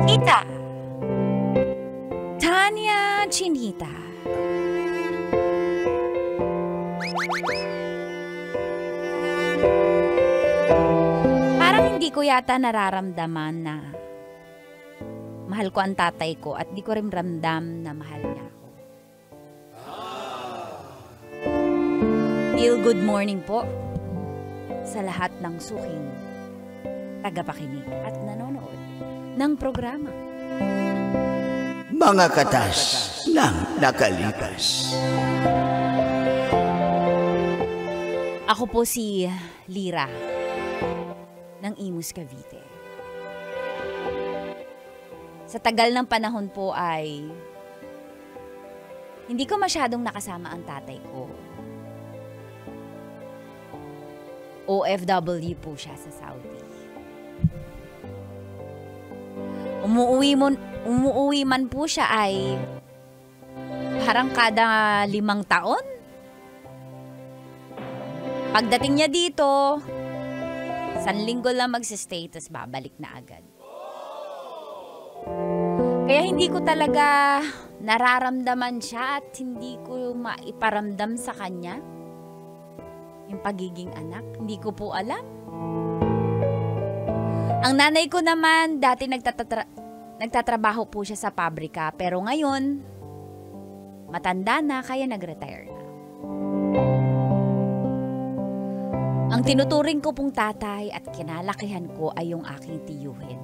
Tita Tanya Chinita. Parang hindi ko yata nararamdaman na mahal ko ang tatay ko at di ko rin ramdam na mahal niya ako. Feel good morning po sa lahat ng suking tagapakinig at nanonood ng programa. Mga katas ng nakalipas. Ako po si Lira ng Imus Cavite. Sa tagal ng panahon po ay hindi ko masyadong nakasama ang tatay ko. OFW po siya sa Saudi. Umuwi man po siya ay parang kada 5 taon. Pagdating niya dito, 1 linggo lang magsistay, tas babalik na agad. Kaya hindi ko talaga nararamdaman siya at hindi ko maiparamdam sa kanya yung pagiging anak. Hindi ko po alam. Ang nanay ko naman, dati nagtatrabaho po siya sa pabrika, pero ngayon, matanda na kaya nag-retire na. Ang tinuturing ko pong tatay at kinalakihan ko ay yung aking tiyuhin.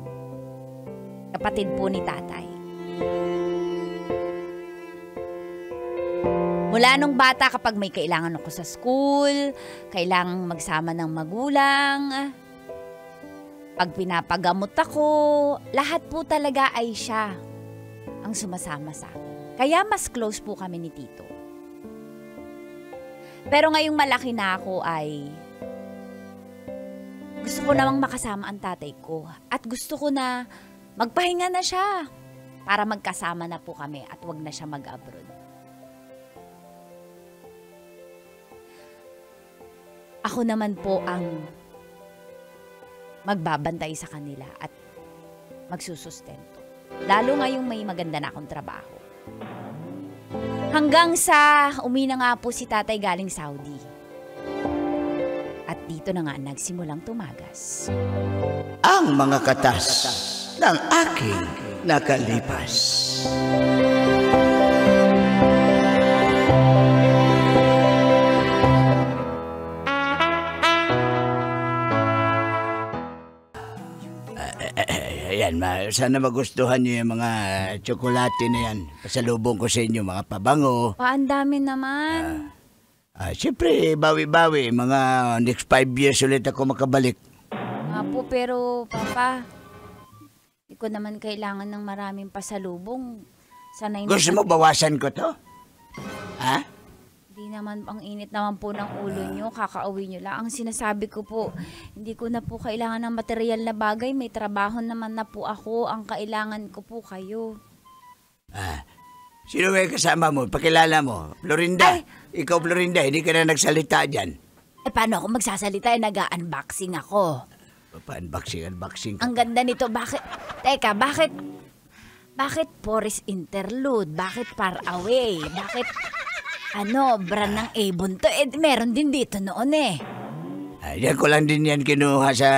Kapatid po ni tatay. Mula nung bata kapag may kailangan ako sa school, kailangang magsama ng magulang, pag pinapagamot ako, lahat po talaga ay siya ang sumasama sa akin. Kaya mas close po kami ni Tito. Pero ngayong malaki na ako ay gusto ko namang makasama ang tatay ko at gusto ko na magpahinga na siya para magkasama na po kami at wag na siya mag-abroad. Ako naman po ang magbabantay sa kanila at magsusustento. Lalo ngayong may maganda na akong trabaho. Hanggang sa uwi na nga po si tatay galing Saudi. At dito na nga nagsimulang tumagas Ang mga katas ng aking nakalipas. Ayan, sana magustuhan niyo yung mga tsokolate na yan. Pasalubong ko sa inyo, mga pabango. Ang dami naman. Siyempre, bawi-bawi. Mga next 5 years ulit ako makabalik. Po, pero Papa, hindi ko naman kailangan ng maraming pasalubong. Sanay na. Gusto mo bawasan ko to? Ha? Hindi naman, ang init naman po ng ulo nyo, kakauwi nyo lang. Ang sinasabi ko po, hindi ko na po kailangan ng material na bagay. May trabaho naman na po ako. Ang kailangan ko po kayo. Sino may kasama mo? Pakilala mo. Florinda. Ay! Ikaw, Florinda, hindi ka na nagsalita dyan. Paano ako magsasalita? Nag-unboxing ako. Pa-unboxing ka. Ang ganda nito. Teka, bakit Forest Interlude? Bakit Far Away? Bakit, brand ng Avon to? Meron din dito noon eh. Diyan ko lang din yan kinuha sa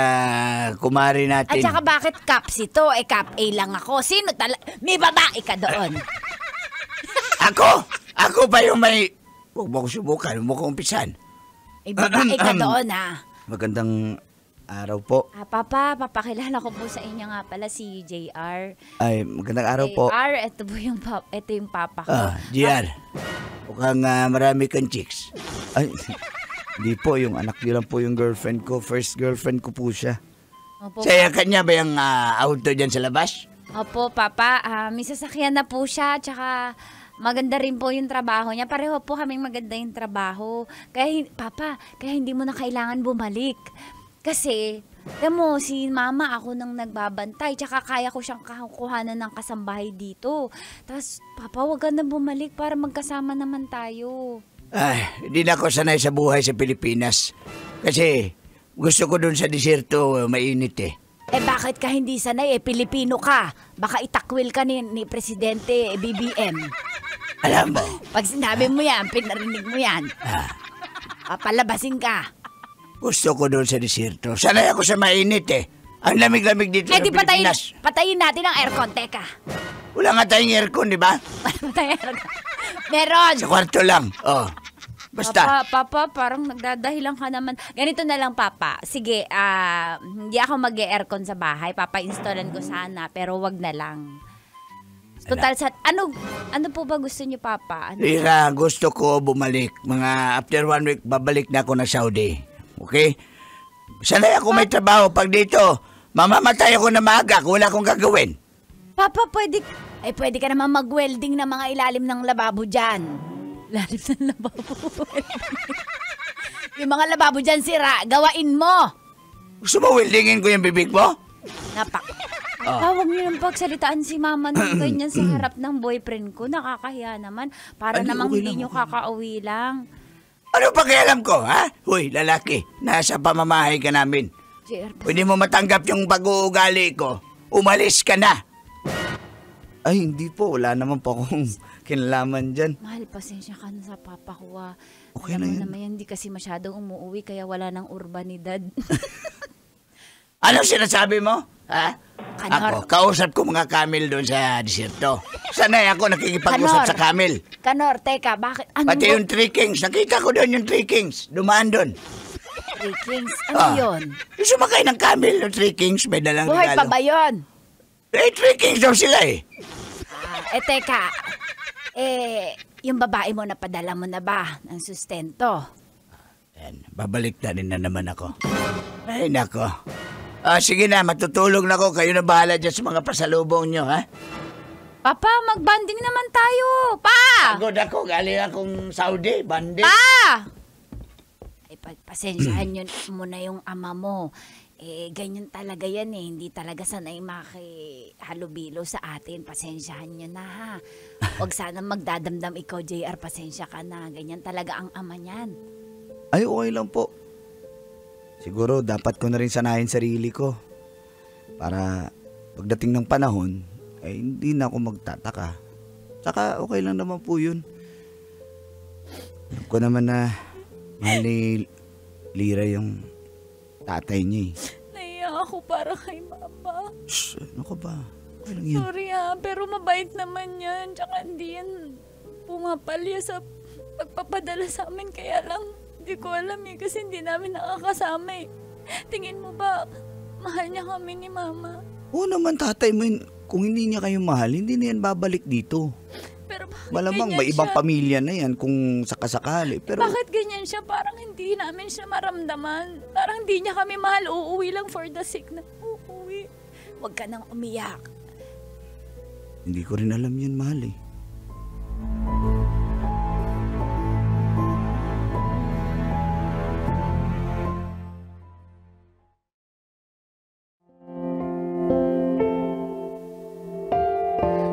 kumari natin. At saka bakit Caps ito? Cap A lang ako. Sino may babae ka doon. Ako pa yung may... Huwag mo ko subukan, huwag mo ko umpisan. Babae ka doon ha. Magandang araw po. Papa, papakilala ko po sa inyo nga pala si JR. Ay, magandang araw po. JR, ito yung papa ko. JR, mukhang marami kang chicks. Ay, hindi po, yung anak niyo lang po yung girlfriend ko. First girlfriend ko po siya. Opo, Saya kanya ba yung auto dyan sa labas? Opo, Papa. May sasakyan na po siya, tsaka maganda rin po yung trabaho niya. Pareho po kaming maganda yung trabaho. Papa, kaya hindi mo na kailangan bumalik. Kasi, alam mo, si Mama ako nang nagbabantay, tsaka kaya ko siyang kuhanan ng kasambahay dito. Tapos, Papa, wag ka na bumalik para magkasama naman tayo. Hindi na ako sanay sa buhay sa Pilipinas. Kasi gusto ko dun sa disyerto mainit eh. Bakit ka hindi sanay? Pilipino ka. Baka itakwil ka ni Presidente BBM. Alam mo, Pag sinabi mo yan, pinarinig mo yan, papalabasin ka. gusto ko doon sa desierto. Sanay ako sa mainit eh. Ang lamig-lamig dito sa Di Pilipinas. patayin natin ang aircon. Teka. Wala nga tayong aircon, di ba? Patayin aircon. Meron. Sa kwarto lang. Oh. Basta. Papa, parang nagdadahilan ka naman. Ganito na lang, Papa. Sige, hindi ako mag-aircon sa bahay. Papa-installan ko sana, pero wag na lang. Total, ano po ba gusto niyo, Papa? Lira, gusto ko bumalik. Mga after 1 week, babalik na ako ng Saudi. Okay? Sanay ako may trabaho. Pag dito, mamamatay ako na maaga kung wala akong gagawin. Papa, pwede ka naman mag-welding ng mga ilalim ng lababo dyan. Ilalim ng lababo. Yung mga lababo dyan, sira. Gawain mo. Gusto mo weldingin ko yung bibig mo? Huwag niyo nang pagsalitaan si mama ng ganyan sa harap ng boyfriend ko. Nakakahiya naman. Para namang hindi niyo kakauwi lang. Ano pakialam ko, ha? Huy, lalaki, nasa pamamahay ka namin. JR, Pwede mo matanggap yung pag-uugali ko. Umalis ka na. Ay, hindi po. Wala naman po akong kinalaman dyan. mahal, pasensya ka na sa papa ko. Okay Alam na mo yan. naman yan, hindi kasi masyadong umuwi kaya wala ng urbanidad. Anong sinasabi mo? Ha? Kanor. Ako, kausap ko mga camel doon sa desierto. Sanay ako nakikipag-usap Kanor. sa camel. Kanor, teka, bakit? Pati yung Three Kings. Nakita ko doon yung Three Kings. Dumaan doon. Three Kings? Ano yun? Yung sumakay ng camel, yung Three Kings, may dalang Buhay pa ba yun? Three Kings daw sila eh. Teka. Yung babae mo napadala mo na ba ng sustento? Yan, babalik na rin na naman ako. Ay, nako. Sige na, matutulog na ako. Kayo na bahala dyan sa mga pasalubong nyo, ha? Papa, magbanding naman tayo. Pa! Pagod ako, galing akong Saudi, bandi. Pa! Pasensyahan yun muna yung ama mo. Ganyan talaga yan eh. Hindi talaga sanay makihalubilo sa atin. Pasensyahan nyo na ha. Huwag sana magdadamdam ikaw, JR. Pasensya ka na. Ganyan talaga ang ama niyan. Ay, okay lang po. Siguro dapat ko na rin sanayin sarili ko. Para pagdating ng panahon, ay hindi na ako magtataka. Saka okay lang naman po yun. Alam ko naman na mahal ni Lira yung tatay niya eh. Naiyak ako para kay mama. Shh, ano ka ba? Okay lang yan. Sorry ha, pero mabait naman yan. Tsaka hindi yan pumapalya sa pagpapadala sa amin. Kaya lang, hindi ko alam eh. Kasi hindi namin nakakasama eh. Tingin mo ba, mahal niya kami ni mama? Oo naman tatay mo yun. Kung hindi niya kayo mahal, hindi na yan babalik dito. Pero bakit Malamang ganyan may ibang siya? pamilya na yan kung sakasakali. Pero Bakit ganyan siya? Parang hindi namin siya maramdaman. Parang hindi niya kami mahal. Uuwi lang for the sake na uuwi. Huwag ka nang umiyak. hindi ko rin alam yan, mahal eh.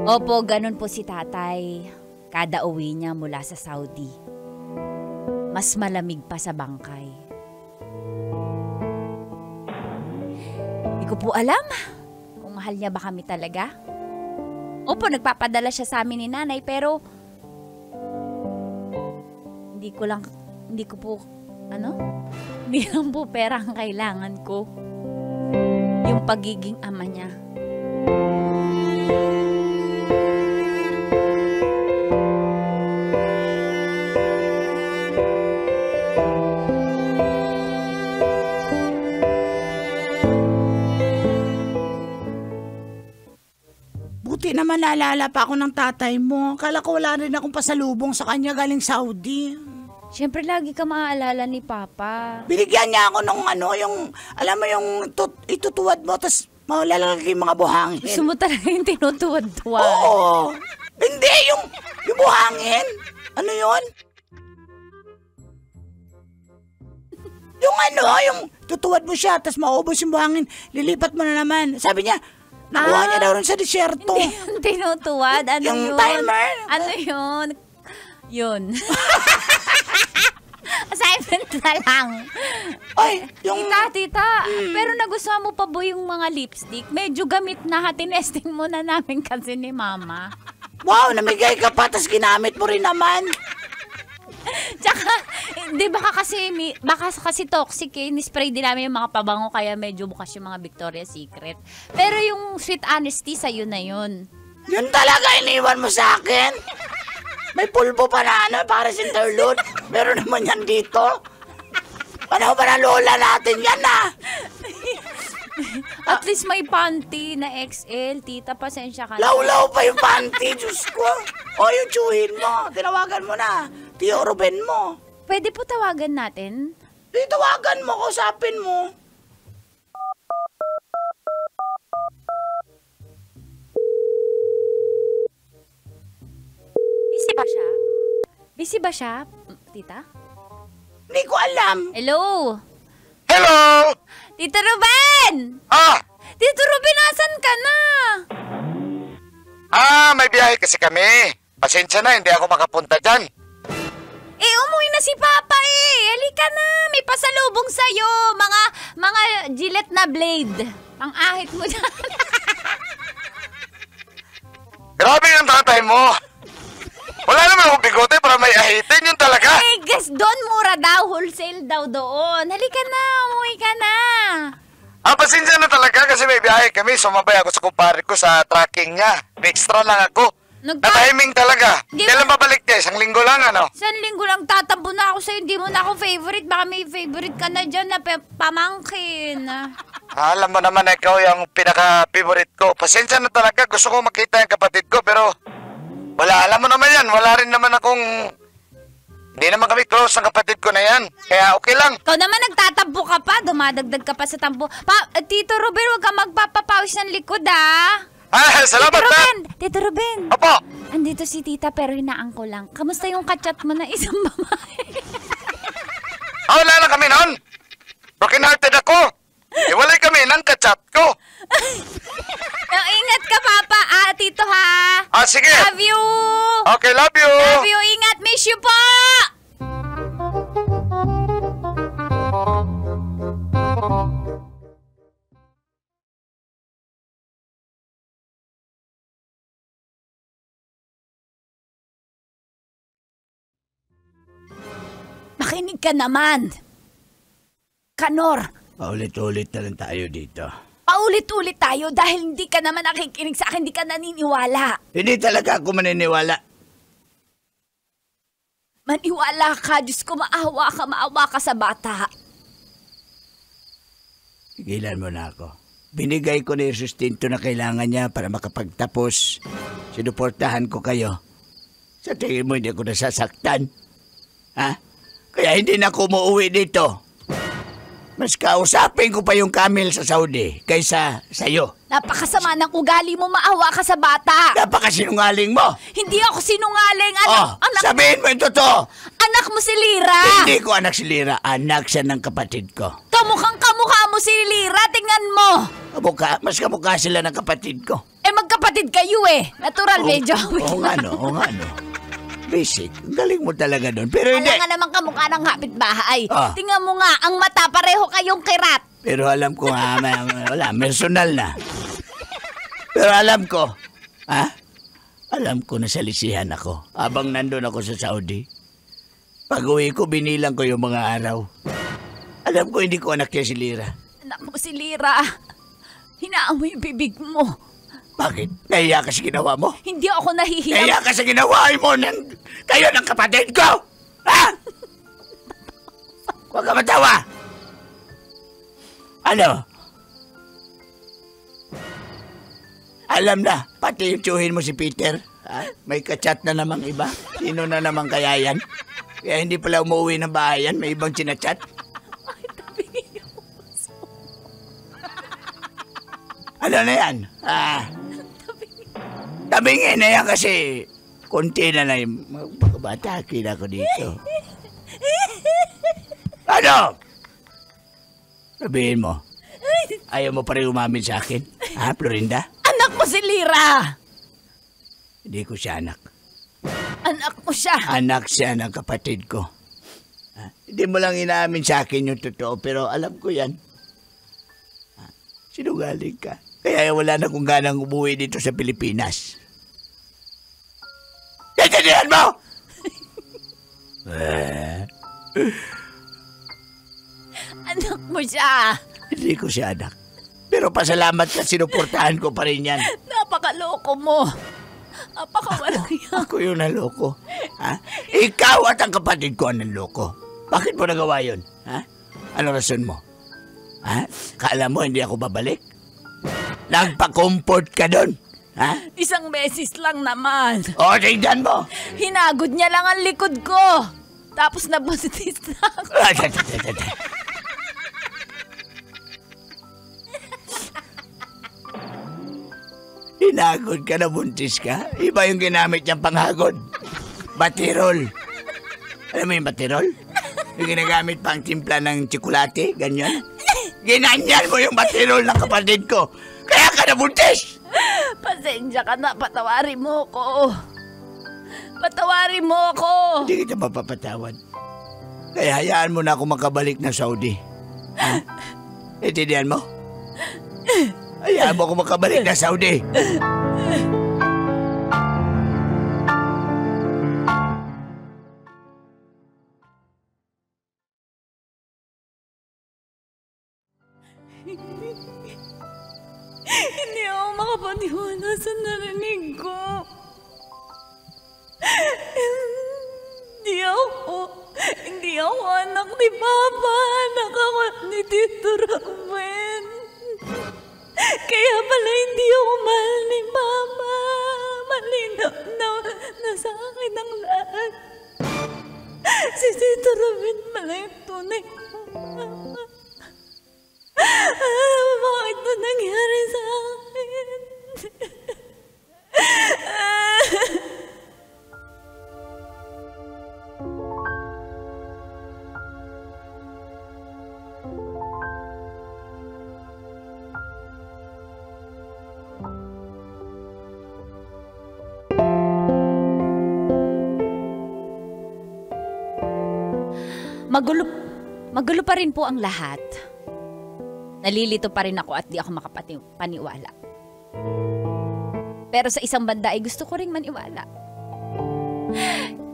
Opo, ganun po si tatay. Kada uwi niya mula sa Saudi. Mas malamig pa sa bangkay. Hindi ko po alam kung mahal niya ba kami talaga. Opo, nagpapadala siya sa amin ni nanay pero hindi lang po pera ang kailangan ko. Yung pagiging ama niya. Buti naman naalala pa ako ng tatay mo. Akala ko wala rin akong pasalubong sa kanya galing Saudi. Siyempre, lagi ka maaalala ni Papa. Binigyan niya ako ng alam mo yung itutuwad mo, tas malalagay yung mga buhangin. Gusto mo talaga yung tinutuwad-tuwad. Oo. Hindi, yung buhangin. Ano yun? Yung tutuwad mo siya, tas maubos yung buhangin, lilipat mo na naman. Sabi niya, nakuha niya daw rin sa disyerto. Hindi yung tinutuwad. Ano Yung yun? timer. Ano yun? Yun. Sa assignment na lang. Ay, yung... Tita, pero nagustuhan mo pa ba yung mga lipstick? Medyo gamit na, tinesting mo na namin kasi ni Mama. Wow, namigay ka pa, tas ginamit mo rin naman. Tsaka, di baka kasi toxic eh. Ni-spray din namin yung mga pabango kaya medyo bukas yung mga Victoria's Secret. Pero yung Sweet Honesty, sa'yo na yun. Yun talaga iniwan mo sa akin? May pulbo pa na para sa interlude. Meron naman yan dito. Ano ba na lola natin yan At least may panty na XL. Tita, pasensya ka na. Law-law pa yung panty, Diyos ko. O yung tsuhin mo, tinawagan mo na. Tio Ruben mo. Pwede po tawagan natin? Di tawagan mo, kausapin mo. Busy ba siya? Busy ba siya, tita? Hindi ko alam. Hello? Hello! Tito Ruben! Ah! Tito Ruben, nasan ka na? May biyahe kasi kami. Pasensya na, hindi ako makapunta dyan. Umuwi na si Papa eh. Halika na, may pasalubong sa'yo. Mga Gillette na blade. Ang ahit mo dyan. Grabe yung tatay mo. Wala naman akong bigote para may ahitin, yun talaga. Guess doon mura daw, wholesale daw doon. Halika na, umuwi ka na. Pasensya na talaga kasi may biyahe kami. Sumabay ako sa kumpare ko sa tracking niya. May extra lang ako. Na-timing talaga. Kailan babalik niya? Isang linggo lang, ano? Isang linggo lang tatampo na ako sa'yo. Hindi mo na ako favorite. Baka may favorite ka na dyan na pamangkin. Alam mo naman na ikaw yung pinaka-favorite ko. Pasensya na talaga. Gusto ko makita yung kapatid ko pero wala. Alam mo naman yan. Wala rin naman akong... Hindi naman kami close ng kapatid ko na yan. Kaya okay lang. Ikaw naman nagtatampo ka pa. Dumadagdag ka pa sa tampo. Tito Ruben, huwag ka magpapapawis ng likod, Salamat Tito na. Ruben! Tito Ruben! Opo! Andito si tita pero hinaan ko lang. Kamusta yung kachat mo na isang babae? Wala na kami noon. Broken hearted ako. Iwalay kami ng kachat ko. Ingat ka, Papa. Tito, ha? Sige. Love you! Okay, love you. Love you. Ingat. Miss you po! Makinig ka naman. Kanor. Paulit-ulit na lang tayo dito. Paulit-ulit tayo dahil hindi ka naman nakikinig sa akin, hindi ka naniniwala. Hindi talaga ako maniniwala. Maniwala ka, Diyos ko, maawa ka sa bata. Tigilan mo na ako. Binigay ko na yung sustento na kailangan niya para makapagtapos. Sinuportahan ko kayo. Sa tingin mo hindi ako nasasaktan? Ha? Kaya hindi na ako umuwi dito. Mas kausapin ko pa yung Camille sa Saudi kaysa sa'yo. Napakasama ng ugali mo, maawa ka sa bata. Napakasinungaling mo. Hindi ako sinungaling. Sabihin mo yung totoo. Anak mo si Lira. Hindi ko anak si Lira. Anak siya ng kapatid ko. Kamukha mo si Lira. Tingnan mo. Mas kamukha sila ng kapatid ko. Magkapatid kayo Natural, medyo. Oo nga no. Basic. Ang galing mo talaga doon. Pero hindi. Alam nga naman kamukha ng kapitbahay. Ah. Tingnan mo nga, ang mata pareho kayong kirat. Pero alam ko nga, wala, personal na. Pero alam ko, alam ko na salisihan ako habang nandun ako sa Saudi. Pag-uwi ko, binilang ko yung mga araw. Alam ko, hindi ko anak niya si Lira. Anak mo si Lira. Hinaan mo yung bibig mo. Bakit? Nahiya ka sa ginawa mo? Hindi ako nahihiya. Nahiya ka sa ginawa mo kayo ng kapatid ko! Ha? Huwag ka matawa! Ano? Alam na, pati yung tsuhin mo si Peter. May kachat na namang iba. Sino na namang kaya yan? Kaya hindi pala umuwi ng bahay yan. May ibang sinachat. Ano na yan? Tabingin na yan kasi konti na yung magbabataki na ako dito. Ano? Sabihin mo. Ayaw mo pa rin umamin sa akin? Florinda? Anak mo si Lira. Hindi ko siya anak. Anak mo siya. Anak siya ng kapatid ko. Hindi mo lang inaamin sa akin yung totoo, pero alam ko yan. Sinungaling ka. Kaya wala na kong ganang umuwi dito sa Pilipinas. Naintindihan mo? Anak mo siya. Hindi ko siya anak. Pero pasalamat ka, sinuportahan ko pa rin yan. Napakaloko mo. Napakawalang yan. Ako yung naloko. Ha? Ikaw at ang kapatid ko ang naloko. Bakit mo nagawa yun? Ha? Ano rason mo? Ha? Kala mo hindi ako babalik? Nagpa-comfort ka doon? Ha? Isang beses lang naman. O, tignan mo! Hinagod niya lang ang likod ko. Tapos nabuntis na ako. Hinagod ka na buntis ka? Iba yung ginamit niyang panghagod. Batirol. Alam mo yung batirol? Yung ginagamit pang timpla ng tsokolate, ganyan. Ginanyan mo yung batirol ng kapatid ko. Kaya ka nabuntis! Pasensya ka na, patawarin mo ko. Patawarin mo ko. Hindi kita mapapatawad. Kaya hayaan mo na ako makabalik ng Saudi. Ha? Intindihan mo? Hayaan mo ako makabalik ng Saudi. Hindi ako makapaniwala sa narinig ko. Hindi ako anak ni Papa. Anak ako ni Tito Ruben. Kaya pala hindi ako mahal ni Mama. Malinaw na sa akin ang lahat. Si Tito Ruben pala yung tunay kong Mama. Bakit ito nangyari sa akin? Magulo pa rin po ang lahat. Nalilito pa rin ako at di ako makapaniwala. Pero sa isang banda ay gusto ko rin maniwala.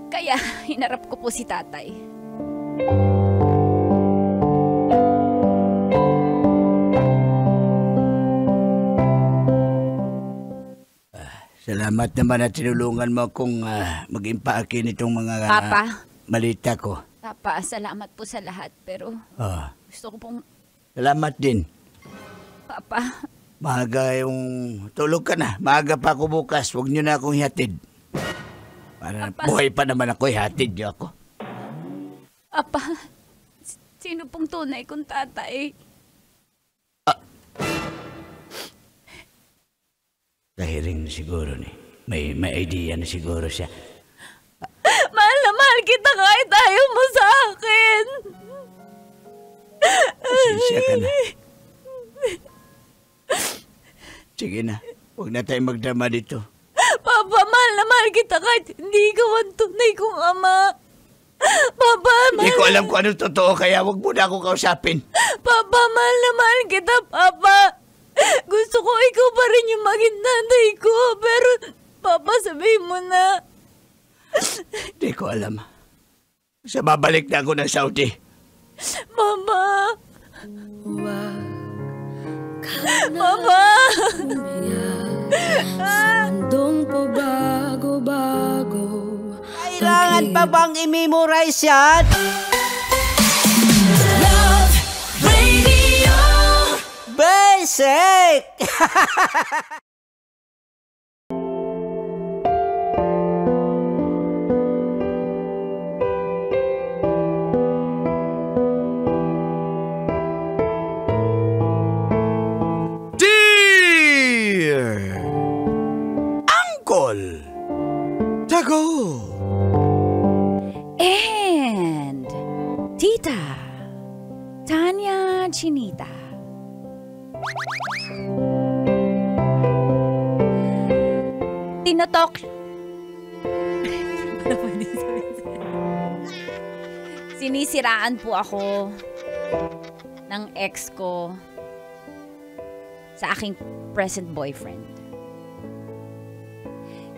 Kaya hinarap ko po si tatay. Salamat naman at tinulungan mo akong mag-impake nitong mga Papa. malita ko. Papa, salamat po sa lahat. Pero gusto ko pong... Salamat din. Papa. Maaga yung tulog ka na. Maaga pa ako bukas. Huwag niyo na akong ihatid. Para Papa. buhay pa naman ako, ihatid niyo ako. Papa, sino pong tunay kong tatay? Kahiring siguro ni. May idea na siguro siya. Mahal na mahal kita kahit ayaw mo sa akin. Pasensya ka na. Sige na. Huwag na tayong magdrama dito. Papa, mahal na mahal kita kahit hindi ikaw ang tunay kong ama. Papa, Hindi ko alam kung ano totoo, kaya huwag mo na ako kausapin. Papa, mahal na mahal kita, Papa. Gusto ko ikaw pa rin yung maging nanay ko. Pero, Papa, sabihin mo na. Hindi ko alam. Sa babalik na ako ng Saudi. Mama. Mama. Mundong pabago-bago. Kailangan pa bang i-memorize yan? Love Radio. Basic! Dear Uncle Tago And Tita Tanya Chinita. Tinotok. Sinisiraan po ako ng ex ko sa aking present boyfriend.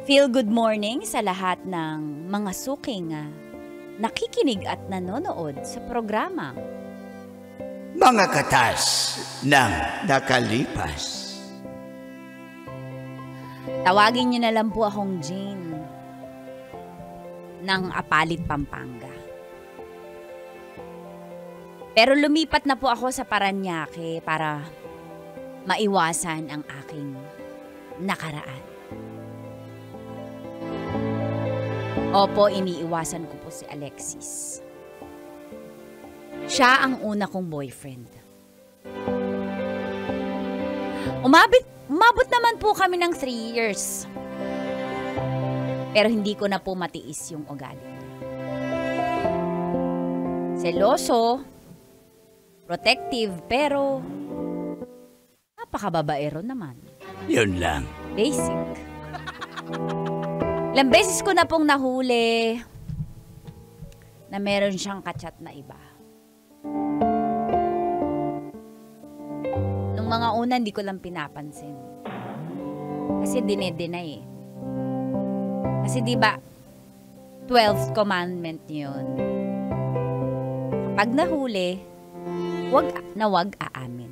Feel good morning sa lahat ng mga suking nakikinig at nanonood sa programa. Mga katas ng nakalipas. Tawagin niyo na lang po akong Jane ng Apalit, Pampanga. Pero lumipat na po ako sa Paranaque para maiwasan ang aking nakaraan. Opo, iniiwasan ko po si Alexis. Siya ang una kong boyfriend. Umabot naman po kami ng 3 years. Pero hindi ko na po matiis yung ugali niya. Seloso, protective, pero napakababaero naman. Yun lang. Basic. Ilang beses ko na pong nahuli na meron siyang kachat na iba. Nung mga una, hindi ko lang pinapansin. Kasi dinedeny eh. Kasi diba, 12th commandment yun. Kapag nahuli, wag aamin.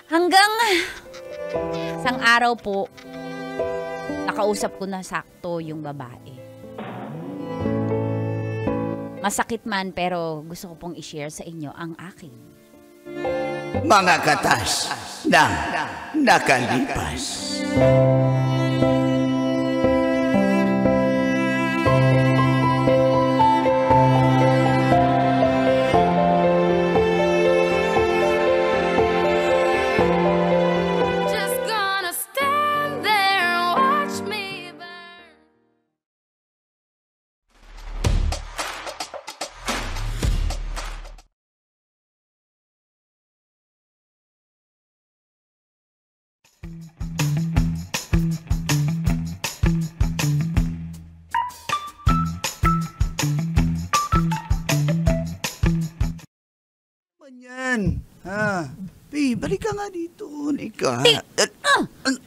Hanggang isang araw po, nakausap ko na sakto yung babae. Masakit man pero gusto ko pong i-share sa inyo ang aking. Mga katas ng nakalipas. Just gonna stand there and watch me burn. Yan. Ha? Babe, balik ka nga dito. Ika.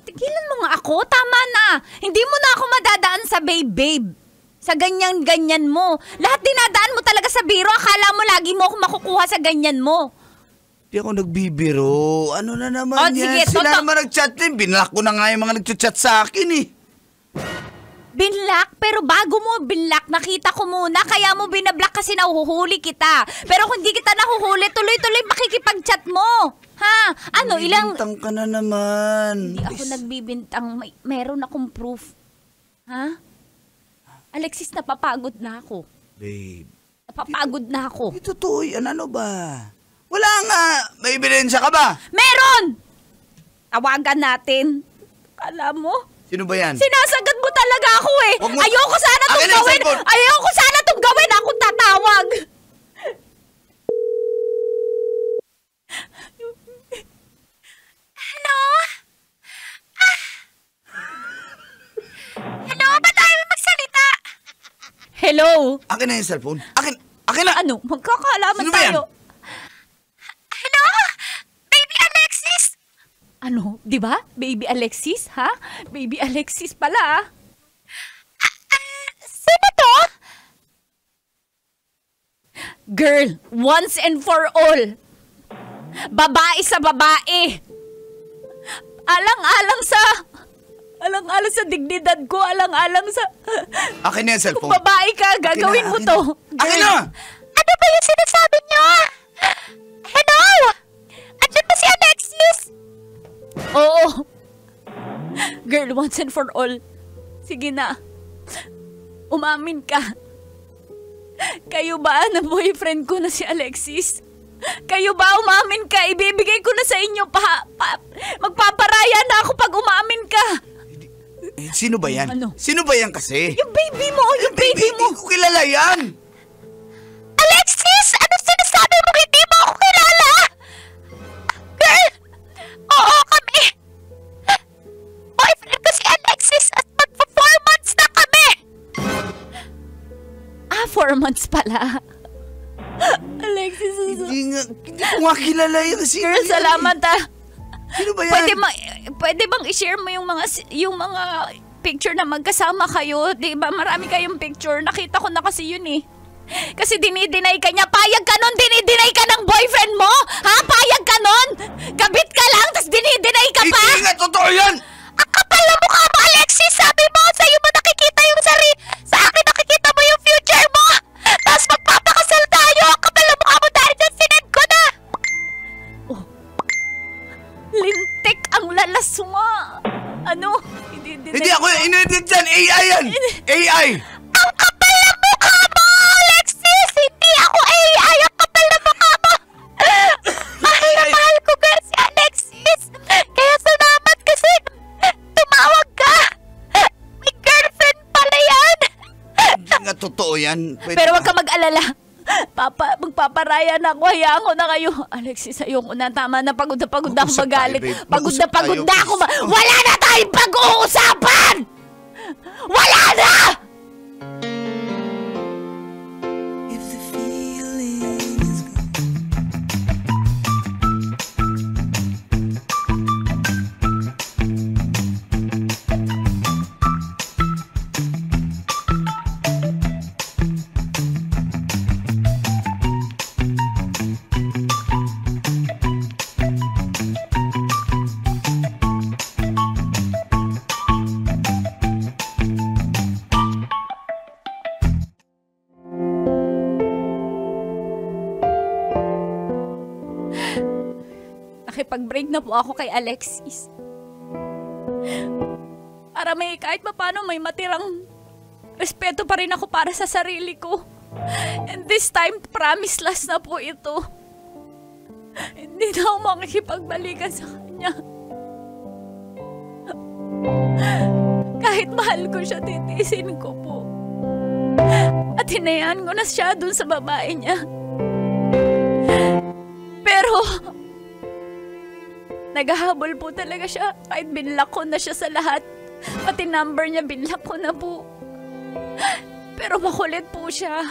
Tigilan mo nga ako, tama na. Hindi mo na ako madadaan sa babe. Sa ganyan-ganyan mo. Lahat dinadaan mo talaga sa biro. Akala mo lagi mo ako makukuha sa ganyan mo. Di ako nagbibiro. Ano na naman Oh, yan? sige, Sila toto. naman nag-chat din. Binlock ko na nga yung mga nag-chat sa akin eh. Binlock? Pero bago mo binlock, nakita ko muna. Kaya mo binablock kasi nahuhuli kita. Pero kung di kita nahuhuli, tuloy-tuloy makikipag-chat mo. Ha? Ano, ilang... Bintang ka na naman. Hindi ako nagbibintang. Meron akong proof. Ha? Alexis, napapagod na ako. Babe. Napapagod na ako. Ito to, ano ba? Wala nga. May ebidensya ka ba? Meron! Tawagan natin. Alam mo? Sino ba yan? Sinasagad mo talaga ako eh. Wag mo- Ayoko sana Akin itong na yung gawin. cellphone. Ayoko sana itong gawin. Akong tatawag. Hello? Hello? Ba't tayo magsalita? Hello? Akin na yung cellphone. Akin na. Ano? Magkakaalaman Sino ba yan? tayo. Hello? Baby Alexis? Ano? Di ba? Baby Alexis, ha? Baby Alexis pala, ah. Sino to? Girl, once and for all. Babae sa babae. Alang-alang sa dignidad ko, alang-alang sa... Akin na yung Kung cellphone. babae ka, gagawin mo to. Akin na. Ano ba yung sinasabi niyo? Hello? Andiyan ba si Alexis? Oo. Girl, once and for all. Sige na. Umamin ka. Kayo ba na boyfriend ko na si Alexis? Kayo ba umamin ka? Ibibigay ko na sa inyo magpaparaya na ako pag umamin ka. Eh, sino ba yan? Ano? Sino ba yan kasi? Yung baby mo, yung baby mo. Hindi ko kilala yan. Alexis! Ano sinasabi mo? Hindi mo ako kilala! Girl! Oo kami! Boyfriend ko si Alexis at magpa 4 months na kami! 4 months pala. Alexis, Hindi ko nga kilala yung sino girl, yan. salamat ah. Sino ba yan? Pwede bang i-share mo yung mga picture na magkasama kayo? Di ba marami kayong picture? Nakita ko na kasi yun eh. Kasi dinideny ka niya. Payag ka nun, dinideny ka ng boyfriend mo? Ha? Payag ka nun? Kabit ka lang, tas dinideny ka pa? Hindi nga totoo yan! Ang kapal na mukha mo, Alexis! Sabi mo, sa'yo mo nakikita yung sa akin nakikita mo yung future mo! Tapos magpapakasal tayo! Ang kapal na mukha mo dahil dyan sinend ko na! Oh. Lintik ang lalas mo! Ano? Hindi ako yung inedit dyan! AI yan! AI! Ang kapal na mukha mo, Alexis! Hindi ako AI! Ang kapal na mukha mo! Mahal na mahal ko nga si Alexis! Kaya salamat kasi tumawag ka! May girlfriend pala yan! Hindi nga totoo yan. Pero wag ka mag-alala. Magpaparaya na ako. Hayaan ko na kayo. Alexis, ayoko na. Tama na. Pagod na ako Mag-usap magalit. tayo, babe. Pagod Mag-usap na tayo, ako. please. Wala na tayong pag-uusapan! Wala na! Nakipag-break na po ako kay Alexis. Para may kahit paano may matirang respeto pa rin ako para sa sarili ko. And this time, promise last na po ito. Hindi na ako makikipagbalikan sa kanya. Kahit mahal ko siya, titiisin ko po. At hinayaan ko na siya dun sa babae niya. Pero naghahabol po talaga siya. Kahit binlock ko na siya sa lahat. Pati number niya, binlock ko na po. Pero makulit po siya.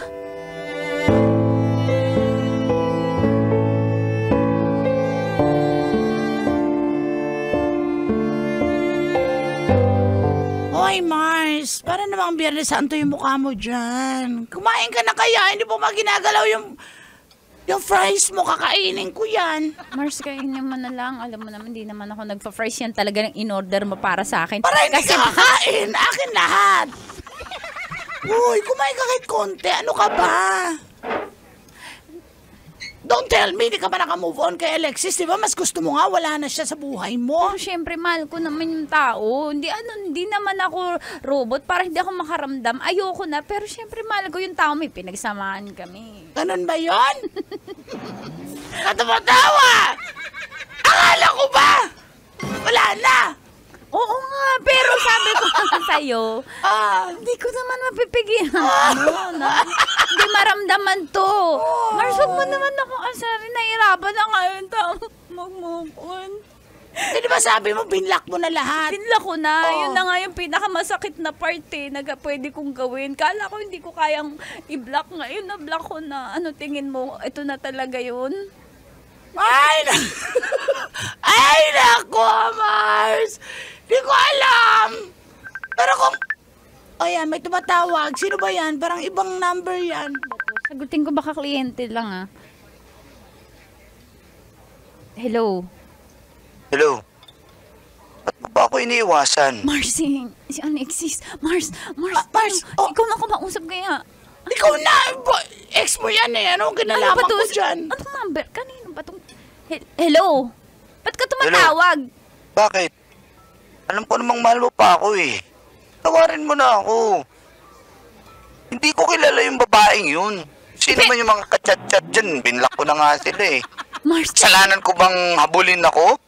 Hoy, Mars, para namang Biyernes Santo yung mukha mo dyan. Kumain ka na kaya, hindi po maginagalaw yung fries mo, kakainin ko yan. Mars, kainin mo na lang. Alam mo naman, hindi naman ako nagpa-fries yan. Talaga ng in-order mo para sa akin. Para hindi ka kakain, akin lahat. Uy, kumain ka kahit konti, ano ka ba? Don't tell me, hindi ka ba naka-move on kay Alexis, di ba? Mas gusto mo nga, wala na siya sa buhay mo. Pero syempre, mahal ko naman yung tao. Hindi naman ako robot para hindi ako makaramdam. Ayoko na, pero syempre, mahal ko yung tao. May pinagsamahan kami. Ganun ba yun? Katawa-tawa! Akala ko ba? Wala na! Oo nga, pero sabi ko sa'yo, hindi ko naman mapipigilan. Hindi maramdaman to. Mars, huwag mo naman ako asarin. Nahirapan na ngayon mag-move on. Di ba sabi mo, binlock mo na lahat? Binlock ko na. Yun na nga yung pinakamasakit na part na pwede kong gawin. Kala ko hindi ko kayang i-block. Ngayon na-block ko na. Ano tingin mo? Ito na talaga yun? Ay, nako, Mars! Di ko alam! Pero kung... Ayan, may tumatawag. Sino ba yan? Parang ibang number yan. Sagutin ko baka kliyente lang Hello? Hello? Ba't mo ba ako iniiwasan? Mars, si Alexis. Mars, Mars, ikaw na kumausap kaya. Ikaw na! Ex mo yan eh. Ano ang kinalaman ko dyan? Anong number? Kanino ba itong... Hello? Ba't ka tumatawag? Bakit? Alam ko namang mahal mo pa ako eh. Tawarin mo na ako. Hindi ko kilala yung babaeng yun. Sino man yung mga kachat-chat dyan? Binlock ko na nga sila eh. Mars, Kasalanan ko bang habulin ako?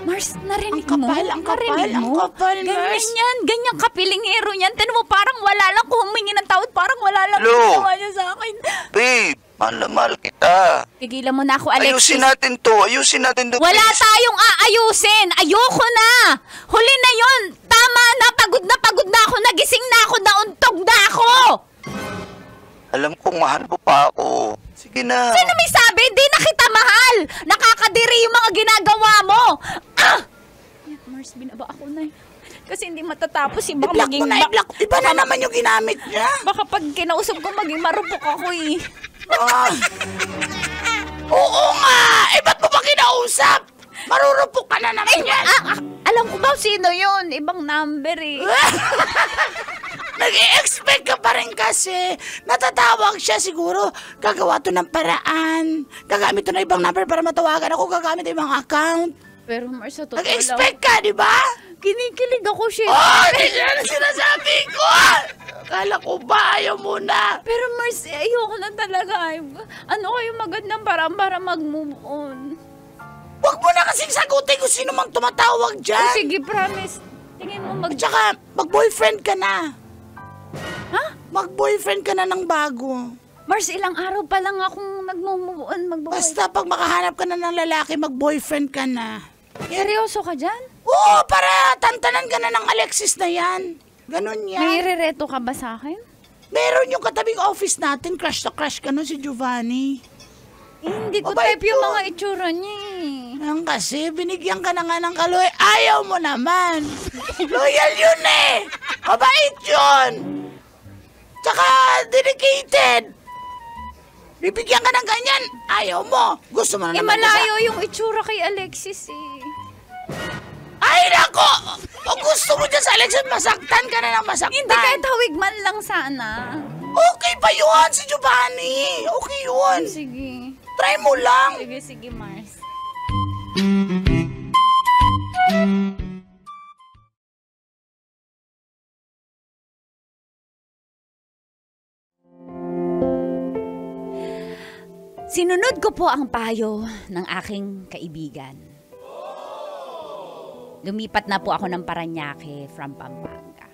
Mars, narinig Ang mo? kapal, ang kapal, Narinig ang mo? kapal, Ganyan Mars. yan, ganyan kapilingero yan. Tinan mo, parang wala lang kung humingi ng tawad, parang wala lang Hello? ginawa niya sa akin. Babe, mahal na mahal kita. Tigilan mo na ako, Alexis. Ayusin natin to. Wala please. tayong aayusin. Ayoko na. Huli na yon. Tama na. Pagod na ako. Nagising na ako. Nauntog na ako. Alam kong mahal mo pa ako. Sige na. Sino may sabi? Di na kita mahal! Nakakadiri yung mga ginagawa mo! Ah! Mars, binaba ako na. Kasi hindi matatapos eh. Baka I-block maging... mo na, i-block. Iba na naman yung ginamit niya. Baka pag kinausap ko, maging marupok ako eh. Ah. Oo nga! Eh, ba't mo ba kinausap? Marurupok ka na naman yan. Alam ko ba sino yun? Ibang number eh. Nag-i-expect ka pa rin kasi. Natatawag siya siguro. Gagawa to ng paraan. Gagamit to ng ibang number para matawagan ako. Gagamit ng ibang account. Pero Mars, sa totoo lang, Nag-expect ka, di ba? kinikilig ako siya. Oh, hindi yan ang sinasabi ko! Akala ko ba ayaw mo na? Pero Mars, ayoko na talaga. Ano kayo magandang parang para mag-move on? Huwag mo na kasing sagutin kung sino mang tumatawag O dyan. sige, promise. Tingin mo At saka, mag-boyfriend ka na. Ha? Mag-boyfriend ka na ng bago. Mars, ilang araw pa lang akong nag-move on. Basta pag makahanap ka na ng lalaki, mag-boyfriend ka na. Seryoso ka dyan? Oo, para tantanan ka na ng Alexis na yan. Ganon yan. May rereto ka ba sa akin? Meron yung katabing office natin, crush na crush ka nun si Giovanni. Hindi ko Mabait type yung yun. mga itsura niya eh. Ang kasi, binigyan ka na nga ng kaloy, ayaw mo naman. Loyal yun eh. Mabait yun. Tsaka, dedicated. Bibigyan ka ng ganyan, ayaw mo. Gusto mo na Eh, naman malayo yung itsura kay Alexis eh. Ay, nako! Kung gusto mo dyan sa Alexis, masaktan ka na ng masaktan. Hindi, kahit hawig man lang sana. Okay pa yun, si Giovanni. Okay yun. Sige. Try mo lang. Sige, sige, Mars. Sinunod ko po ang payo ng aking kaibigan. Lumipat na po ako ng Parañaque from Pampanga.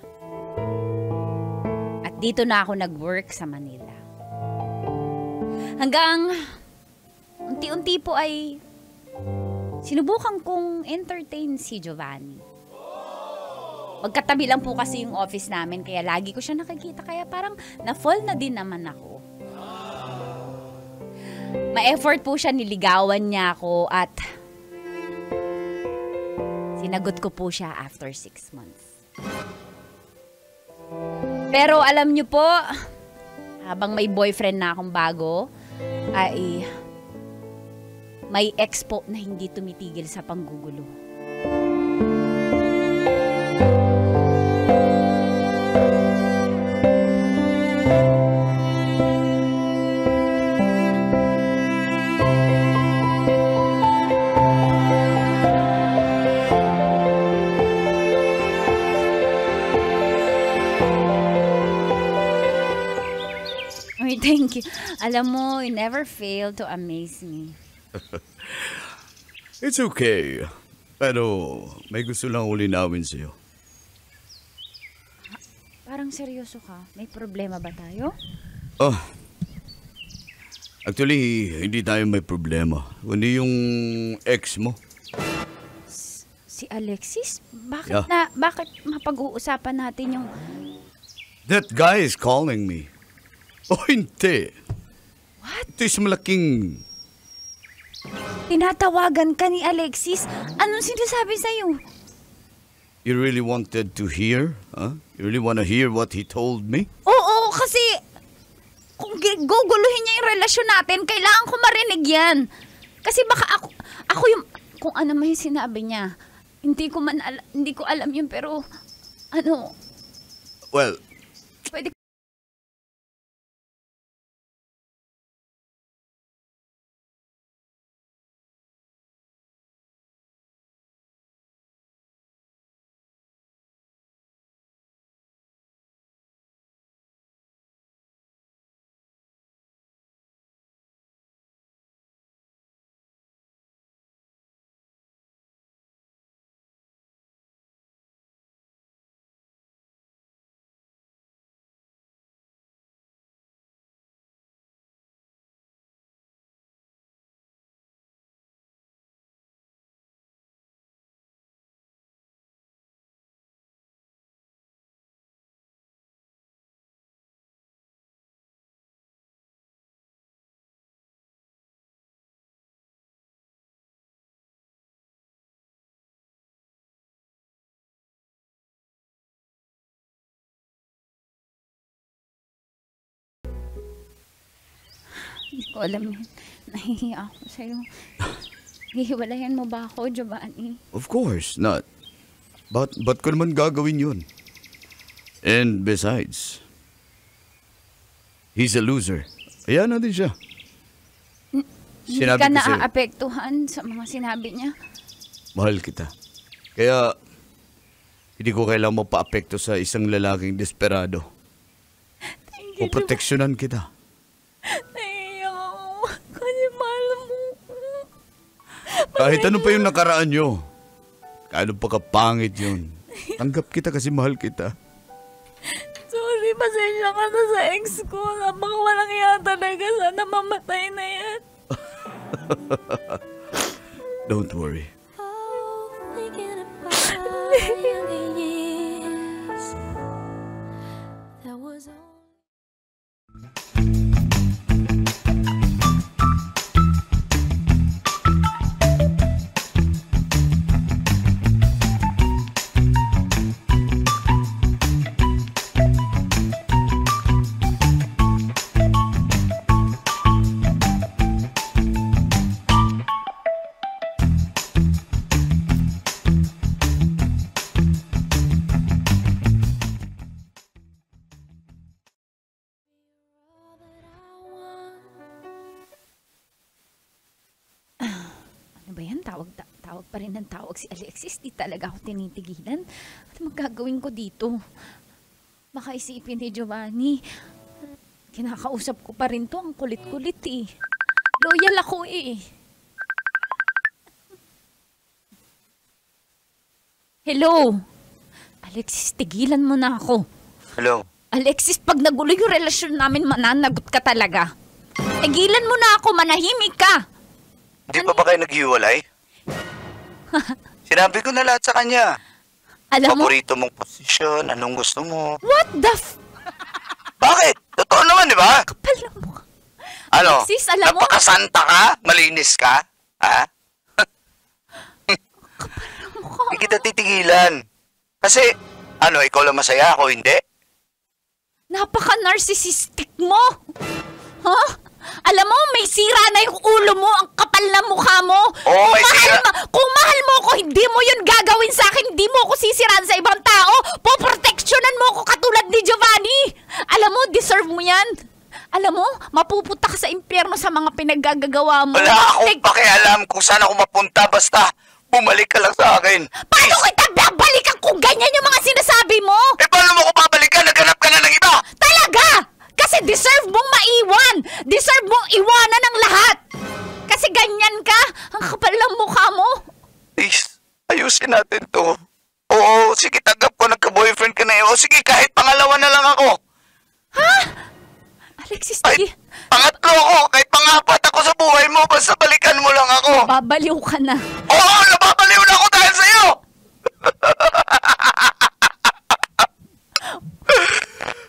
At dito na ako nag-work sa Manila. Hanggang unti-unti po ay sinubukan kong entertain si Giovanni. Magkatabi lang po kasi yung office namin kaya lagi ko siya nakikita kaya parang na-fall na din naman ako. Ma-effort po siya, niligawan niya ako at sinagot ko po siya after 6 months. Pero alam niyo po, habang may boyfriend na akong bago, ay may ex po na hindi tumitigil sa panggugulo. Ay, thank you. Alam mo, you never fail to amaze me. It's okay. Pero may gusto lang ulinawin sa'yo. Parang seryoso ka. May problema ba tayo? Oh, actually, hindi tayo may problema. Kundi yung ex mo. Si Alexis? Yeah. Bakit mapag-uusapan natin yung... That guy is calling me. Oh, hindi. What? Ito is malaking... Tinatawagan ka ni Alexis? Anong sinasabi sa'yo? You really wanted to hear? Huh? You really want to hear what he told me? Oo, kasi kung guguluhin niya yung relasyon natin, kailangan ko marinig yan. Kasi baka ako yung, kung ano man yung sinabi niya, hindi ko alam yun, pero ano, Well, pwede Alam mo, nahihiya ako sa'yo. Hihiwalayan mo ba ako, Giovanni? Of course not. Ba't ko naman gagawin yun? And besides, he's a loser. Ayan na din siya. Hindi Sinabi ka ko sa'yo. naaapektuhan sa mga sinabi niya. Mahal kita. Kaya, hindi ko kailangang mapaapekto sa isang lalaking desperado. O proteksyonan kita. Nahihiya ako. Kasi mahal mo. Kahit ano pa yung nakaraan nyo. Kahit ano pa kapangit yun. Tanggap kita kasi mahal kita. Sorry, pasensya ka na sa ex ko. Napakawalang iya talaga. Sana mamatay na yan. Don't worry. Thinking about younger years. That was all. Ano ba yan? Tawag pa rin ng tawag si Alexis. Di talaga ako tinitigilan. Ano magagawin ko dito? Baka isipin ni Giovanni. Kinakausap ko pa rin to. Ang kulit-kulit eh. Loyal ako eh. Hello? Alexis, tigilan mo na ako. Hello? Alexis, pag nagulo yung relasyon namin, mananagot ka talaga. Tigilan mo na ako, manahimik ka. Hindi pa ba kayo naghiwalay? Sinabi ko na lahat sa kanya. Alam mo, Paborito mong posisyon, anong gusto mo. what the Bakit? Totoo naman, di ba? kapal ng mukha. Ano? Alexis, alam mo, Napakasanta ka? Malinis ka? Ha? mukha. Hindi kita titigilan. Kasi, ano, ikaw lang masaya, ako hindi. Napaka-narcissistic mo. Ha? Alam mo, may sira na yung ulo mo, ang kapal na mukha mo. Oo, may sira. Kung mahal mo ko, hindi mo yun gagawin sa akin. Hindi mo ako sisiraan sa ibang tao. Poproteksyonan mo ko katulad ni Giovanni. Alam mo, deserve mo yan. Alam mo, mapupunta ka sa impyerno sa mga pinaggagawa mo. Wala akong pakialam kung saan ako mapunta, basta bumalik ka lang sa akin. Paano kita babalikan kung ganyan yung mga sinasabi mo? Eh, paano mo ko babalikan? Naghanap ka na ng iba. Talaga! Kasi deserve mong maiwan! Deserve mong iwanan ng lahat! Kasi ganyan ka! Ang kapal ng mukha mo! Please, ayusin natin to. Oo, sige, tanggap ko nagka-boyfriend ka na eh. O sige, kahit pangalawa na lang ako. Alexis, Kahit sige. pangatlo ako, kahit pangapat ako sa buhay mo, basta balikan mo lang ako. Babaliw ka na. Oo, nababaliw na ako dahil sa'yo.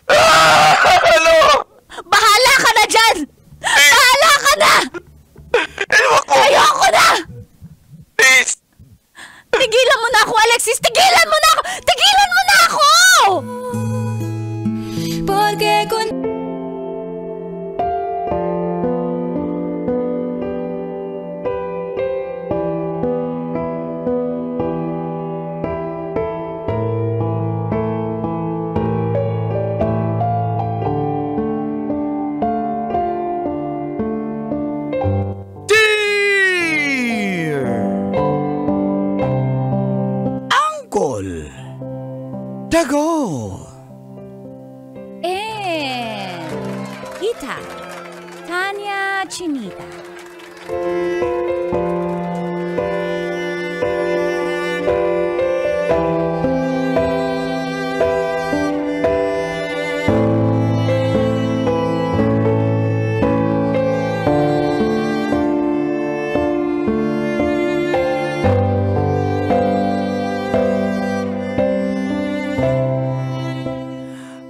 Ano? Bahala ka na dyan! Bahala ka na! Ewan ko. Ayoko na! Please. Tigilan mo na ako, Alexis! Tigilan mo na ako! Tigilan mo na ako! Porque con Dear Uncle Dago. And Ita, Tanya Chinita.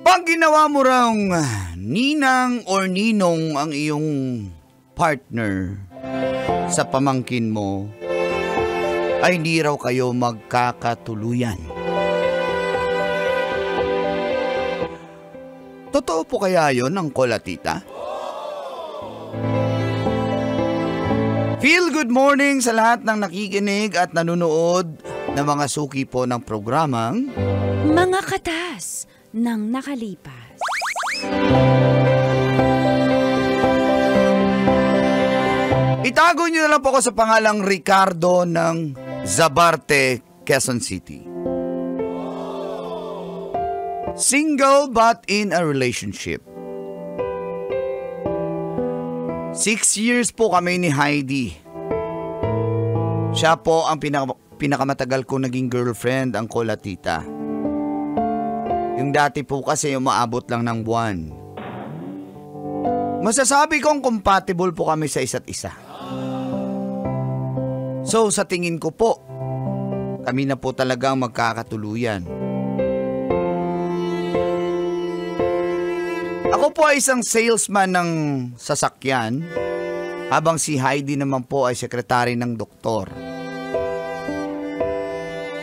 Pag ginawa mo raw ninang or ninong ang iyong partner sa pamangkin mo, ay hindi raw kayo magkakatuluyan. Totoo po kaya yon, Uncle at Tita? Feel good morning sa lahat ng nakikinig at nanonood ng mga suki po ng programang Mga katas ng nakalipas. Itago nyo na lang po ako sa pangalang Ricardo ng Zabarte, Quezon City. Single but in a relationship. 6 years po kami ni Heidi. Siya po ang pinakamatagal ko naging girlfriend, ang kolatita. Yung dati po kasi umaabot lang ng buwan. Masasabi kong compatible po kami sa isa't isa. So sa tingin ko po, kami na po talagang magkakatuluyan. Ako po ay isang salesman ng sasakyan, habang si Heidi naman po ay sekretary ng doktor.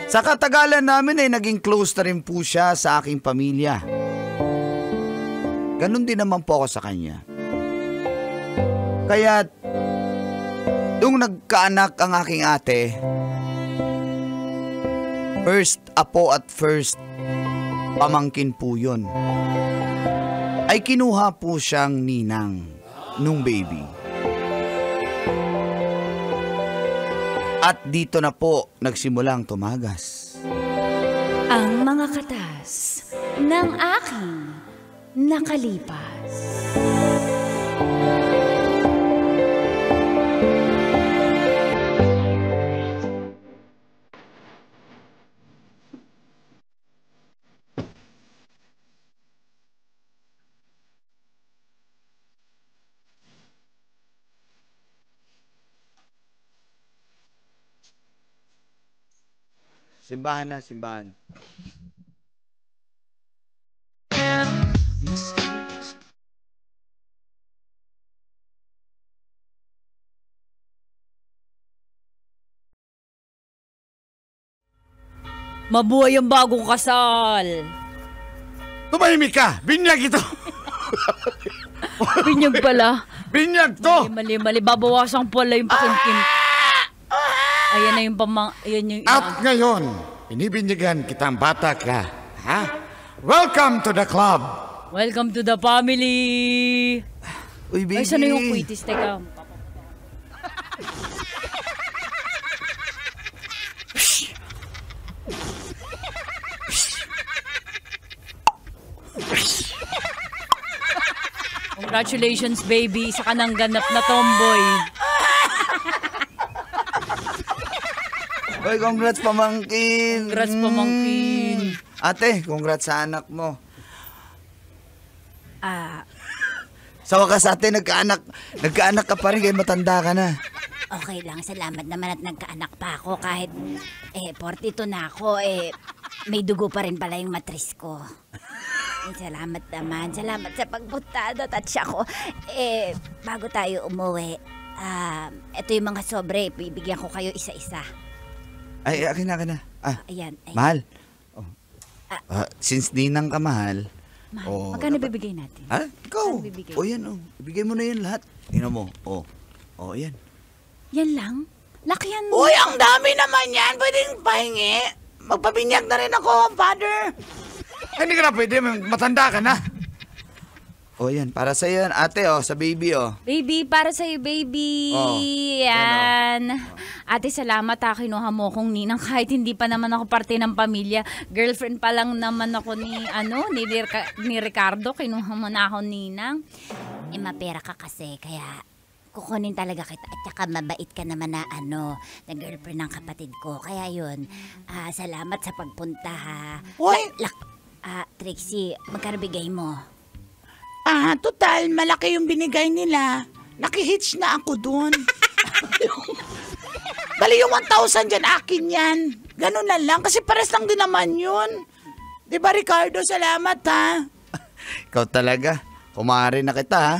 Sa katagalan namin ay naging close na rin po siya sa aking pamilya. Ganon din naman po ako sa kanya. Kaya, nung nagkaanak ang aking ate, first apo at first pamangkin po yun, ay kinuha po siyang ninang nung baby. At dito na po nagsimulang tumagas. Ang mga katas ng aking nakalipas. Simbahan na, simbahan. Mabuhay ang bagong kasal! Tumahimik ka! Binyag ito! Binyag pala. Binyag to! Mali. Babawasan pala yung pakimkim. Ayan na yung ayan yung... At ngayon, binibinyagan kitang bata ka. Ha? Welcome to the club! Welcome to the family! Uy, baby. Ay, saan na yung kuitis? Teka. Congratulations, baby. Isa ka ng ganap na tomboy. Uy, congrats pamangkin. Congrats, pamangkin. Ate, congrats sa anak mo. Sa wakas ate, nagkaanak ka pa rin, kaya matanda ka na. Okay lang, salamat naman at nagkaanak pa ako kahit 42 na ako, may dugo pa rin pala yung matris ko. Salamat naman, salamat sa pagpunta, touch ako. Bago tayo umuwi, ito yung mga sobre, bibigyan ko kayo isa-isa. Ay, akin na. Ayan. Mahal. Since ninang ka mahal. Magkano bibigay natin? Ha? Ikaw. Magkano bibigay? Yan. Ibigay mo na yan lahat. Tingnan mo. Yan. Yan lang? Lakihan mo. Uy, ang dami naman yan. Pwedeng pahingi. Magpabinyag na rin ako, father. Hindi ka na pwede, matanda ka na. Yan. Para sa yan, ate, sa baby, Baby, para sa'yo, baby. Yan. Ate, salamat kinuha mo kong ninang kahit hindi pa naman ako parte ng pamilya. Girlfriend pa lang naman ako ni Ricardo. Kinuha mo na ako ninang. Mapera ka kasi, kaya kukunin talaga kita. At saka mabait ka naman na girlfriend ng kapatid ko. Kaya yun, salamat sa pagpunta, ha. Uy! Trixie, magkano bigay mo? Total, malaki yung binigay nila. Nakihitch na ako dun. Bali yung 1,000 dyan, akin yan. Ganun na lang, kasi pares lang din naman yun. Diba, Ricardo, salamat, ha? Ikaw talaga. Kumari na kita, ha?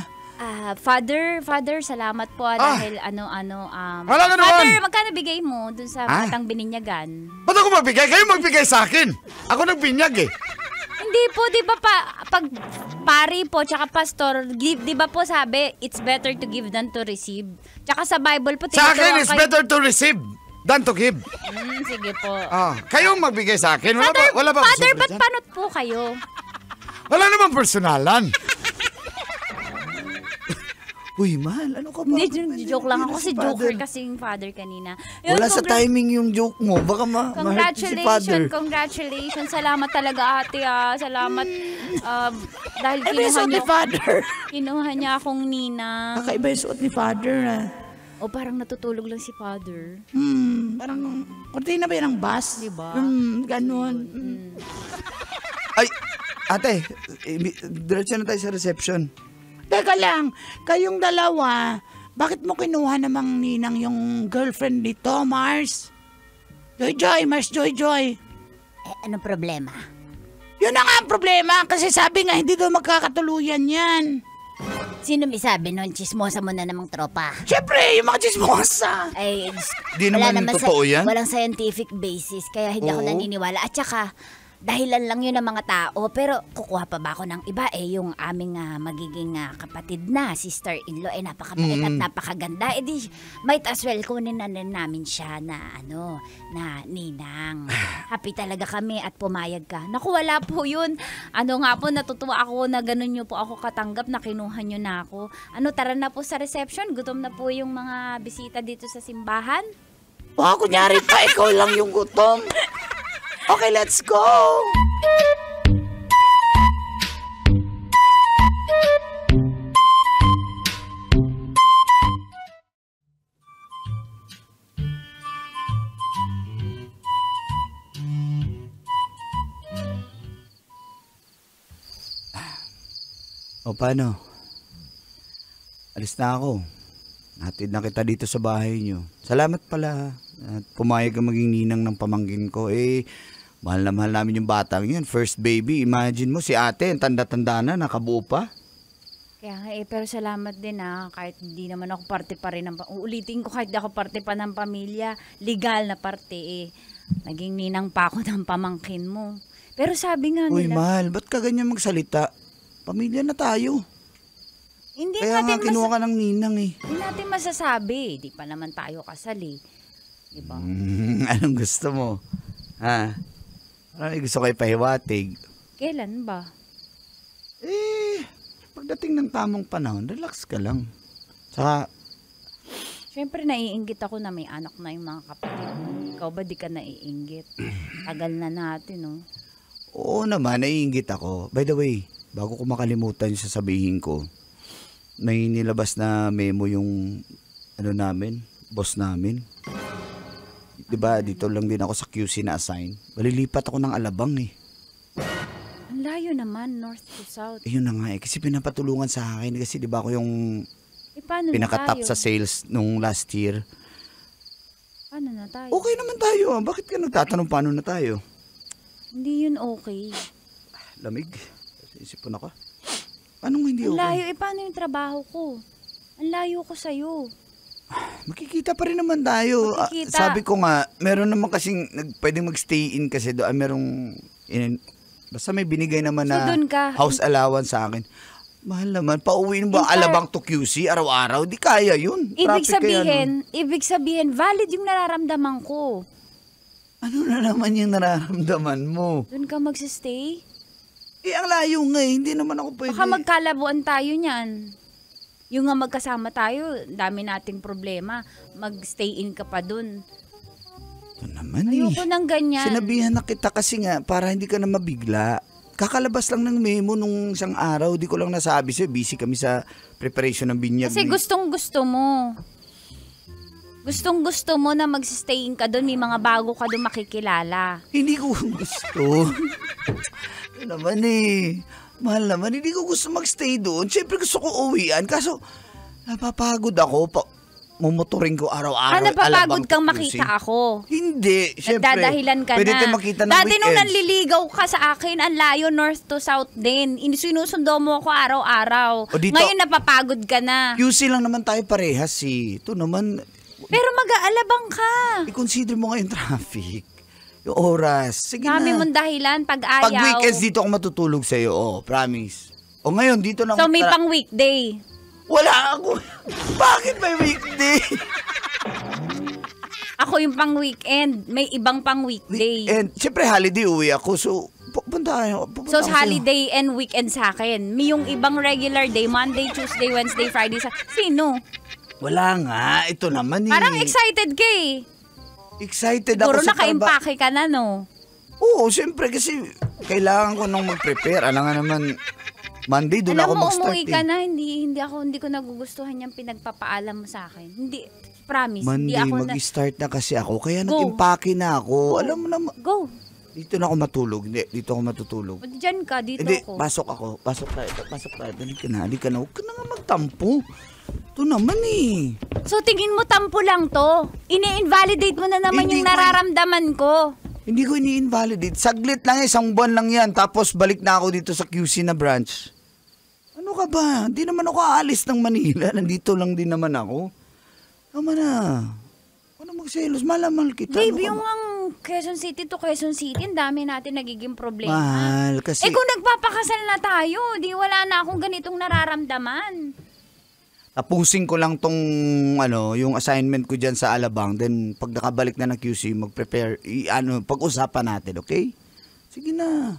Father, salamat po dahil Wala ka naman! Father, magkano bigay mo dun sa batang bininyagan? Ba't ako magbigay? Kayo magbigay sa akin. Ako nagbinyag eh. Hindi po, di ba pag pari po, tsaka pastor, give, di ba po sabi, it's better to give than to receive. Tsaka sa Bible po, Sa akin, tinuturuan it's kayo- better to receive than to give. Sige po. Kayong magbigay sa akin. Wala ba Father, sobra ba't dyan? panot po kayo? Wala namang personalan. Uy, mahal, ano ka ba? Hindi, joke lang ako. Si Si Father. joker kasing father kanina. Yun, Wala sa timing yung joke mo. Baka ma-hurt si Father. Congratulations. Salamat talaga, ate, Salamat. Dahil Ano yung suot ni Father? kinuha niya akong ninang. Kakaiba yung suot ni Father, O parang natutulog lang si father. Parang, kurtina ba yan ang bus? Diba? Ganon. Ay, ate, diretso na tayo sa reception. Teka lang, kayong dalawa, bakit mo kinuha namang ninang yung girlfriend nito, Mars? Mars Joy. Anong problema? Yun na nga ang problema, kasi sabi nga hindi daw magkakatuluyan yan. Sino may sabi nun? Chismosa mo na namang tropa. Siyempre, yung mga chismosa. Ay, Di naman totoo yan. Walang scientific basis, kaya hindi ako Oo. naniniwala. At saka, dahilan lang yun ng mga tao. Pero kukuha pa ba ako ng iba? Yung aming magiging kapatid na, sister-in-law, napakabait at napakaganda. Di, might as well kunin na rin namin siya na, na ninang. Happy talaga kami at pumayag ka. Naku, wala po yun. Natutuwa ako na ganun nyo po ako katanggap na kinuha nyo na ako. Tara na po sa reception. Gutom na po yung mga bisita dito sa simbahan. Kunyari pa, ikaw lang yung gutom. Okay, let's go! O paano? Alis na ako. Hatid na kita dito sa bahay nyo. Salamat pala. At pumayag ka maging ninang ng pamangkin ko. Mahal na mahal namin yung batang yun. First baby. Imagine mo si ate, ang tanda-tanda na, nakabuo pa. Kaya nga pero salamat din kahit hindi naman ako parte pa rin uulitin ko kahit di ako parte pa ng pamilya, legal na parte naging ninang pa ako ng pamangkin mo. Pero sabi nga Uy, nila, mahal, ba't ka ganyan magsalita? Pamilya na tayo. hindi Kaya nga natin kinuha ka ng ninang hindi natin masasabi, di pa naman tayo kasal Di ba? Anong gusto mo? Ha? Ano gusto kayo pahiwatig? Kailan ba? Pagdating ng tamang panahon, relax ka lang. Saka, Siyempre naiinggit ako na may anak na yung mga kapatid mo. Ikaw ba di ka naiinggit? Tagal na natin, oo naman, naiinggit ako. By the way, bago ko makalimutan yung sasabihin ko, may nilabas na memo yung boss namin. Diba, dito lang din ako sa QC na assign. Malilipat ako ng Alabang Ang layo naman, north to south. Yun na nga kasi pinapatulungan sa akin. Kasi diba ako yung Paano pinaka-top na tayo? sa sales nung last year. Paano na tayo? Okay naman tayo. Bakit ka nagtatanong paano na tayo? Hindi yun okay. Lamig. Isipon ako. Anong hindi Ang layo, okay? paano yung trabaho ko? Ang layo ko sa'yo. Makikita pa rin naman tayo. Makikita. Sabi ko nga, meron naman kasing pwedeng magstay in kasi doon. Basta may binigay naman So, na dun ka. house allowance sa akin. Mahal naman. Pauwiin ba Alabang to QC araw-araw? Di kaya yun. Ibig sabihin, valid yung nararamdaman ko. Ano na naman yung nararamdaman mo? Doon ka magsistay? Ang layo nga Hindi naman ako pwede. Baka magkalabuan tayo niyan. Yung nga magkasama tayo, dami nating problema. Mag-stay in ka pa dun. Ito naman Ayoko nang ganyan. Sinabihan na kita kasi nga para hindi ka na mabigla. Kakalabas lang ng memo nung isang araw. Di ko lang nasabi sa'yo. Busy kami sa preparation ng binyag. Kasi gustong-gusto mo. Gustong-gusto mo na mag-stay in ka dun. May mga bago ka dun makikilala. Hindi ko gusto. Yun naman Mahal naman. Hindi ko gusto magstay doon. Siyempre gusto ko uwian. Kaso napapagod ako. Mumotoring ko araw-araw. Napapagod kang Alabang to QC. makita ako. Hindi. Siyempre. Nagdadahilan ka Pwede na. tayo makita ng Dati weekends. nung nanliligaw ka sa akin, ang layo north to south din. Sinusundo mo ako araw-araw. O dito- Ngayon napapagod ka na. QC lang naman tayo parehas Ito naman, Pero mag-aalabang ka. i-consider mo ngayon traffic. Yung oras. Sige Dami na. mong dahilan pag Pag ayaw. weekends dito ako matutulog sa'yo. Promise. O ngayon, dito na So, may pang weekday. Wala ako. Bakit may weekday? Ako yung pang weekend. May ibang pang weekday. And siyempre holiday uwi ako. So, pupunta So, ako holiday and weekend sa akin. May yung ibang regular day, Monday, Tuesday, Wednesday, Friday. Sino? Wala nga. Ito naman eh. Parang excited ka eh. Excited ako Puro sa naka-impake ka na, no? Oo, siyempre kasi kailangan ko nung mag-prepare. Alam nga naman, Monday doon ako Alam mo, mag-start umuwi ka na, hindi ko nagugustuhan yung pinagpapaalam mo sa akin. Hindi, promise. Monday, hindi ako mag-start na kasi ako. Kaya Go. nag-impake na ako. Alam mo naman, Go. dito na ako matulog. Hindi, dito ako matutulog. Diyan ka, dito Hindi, ako. pasok ako. Pasok tayo. Dali ka na. Huwag ka na nga magtampo. Ito naman eh. So, tingin mo tampo lang to? Ini-invalidate mo na naman Hindi yung ko- nararamdaman ko. Hindi ko ini-invalidate. Saglit lang, isang buwan lang yan. Tapos balik na ako dito sa QC na branch. Ano ka ba? Hindi naman ako aalis ng Manila. Nandito lang din naman ako. Tama na. Ano magselos? Malamal kita. Babe, Ano ka yung ba? ang Quezon City to Quezon City, ang dami natin nagiging problema. Mahal, kasi... Eh kung nagpapakasal na tayo, di wala na akong ganitong nararamdaman. Tapusin ko lang tong yung assignment ko diyan sa Alabang, then pag nakabalik na ng QC, mag-prepare pag-usapan natin, okay? Sige na.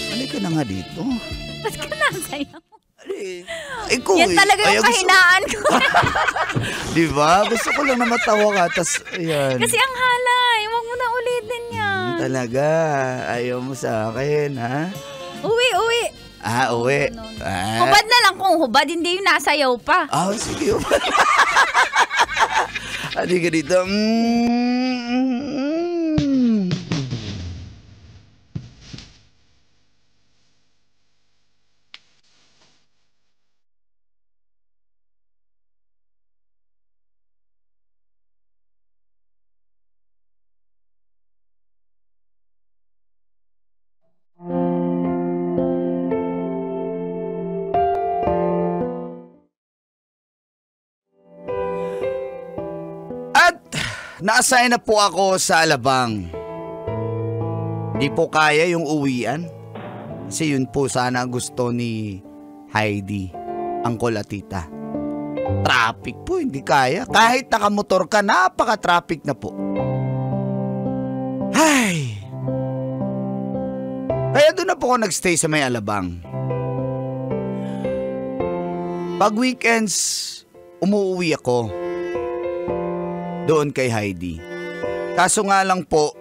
Halika na nga dito. Ba't ka nasayaw? Ikaw, Yan talaga yung kahinaan ko. Di ba? Gusto ko lang na matawa ka, tas ayan. Kasi ang halay, huwag mo na ulitin yan. Talaga, ayaw mo sa akin, ha? Uwi. Uwi. No. Ah. Hubad na lang kung hubad, hindi yung nasayaw pa. Sige. Halika dito. At na-assign na po ako sa Alabang. Di po kaya yung uwian. Kasi yun po sana gusto ni Heidi, Uncle at Tita. Traffic po, hindi kaya. Kahit nakamotor ka, napaka-traffic na po. Ay! Kaya doon na po ako nagstay sa may Alabang. Pag weekends, umuwi ako doon kay Heidi. Kaso nga lang po,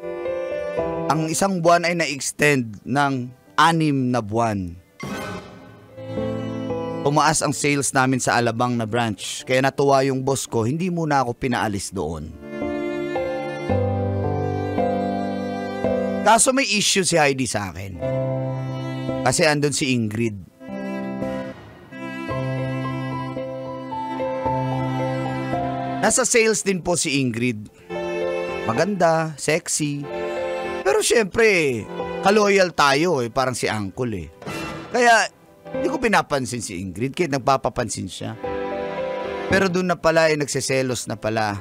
ang isang buwan ay na-extend ng 6 na buwan. Tumaas ang sales namin sa Alabang na branch. Kaya natuwa yung boss ko, hindi muna ako pinaalis doon. Kaso may issue si Heidi sa akin. Kasi andun si Ingrid. Nasa sales din po si Ingrid. Maganda, sexy. Pero syempre, kaloyal tayo parang si Uncle Kaya, hindi ko pinapansin si Ingrid kahit nagpapapansin siya. Pero doon na pala nagseselos na pala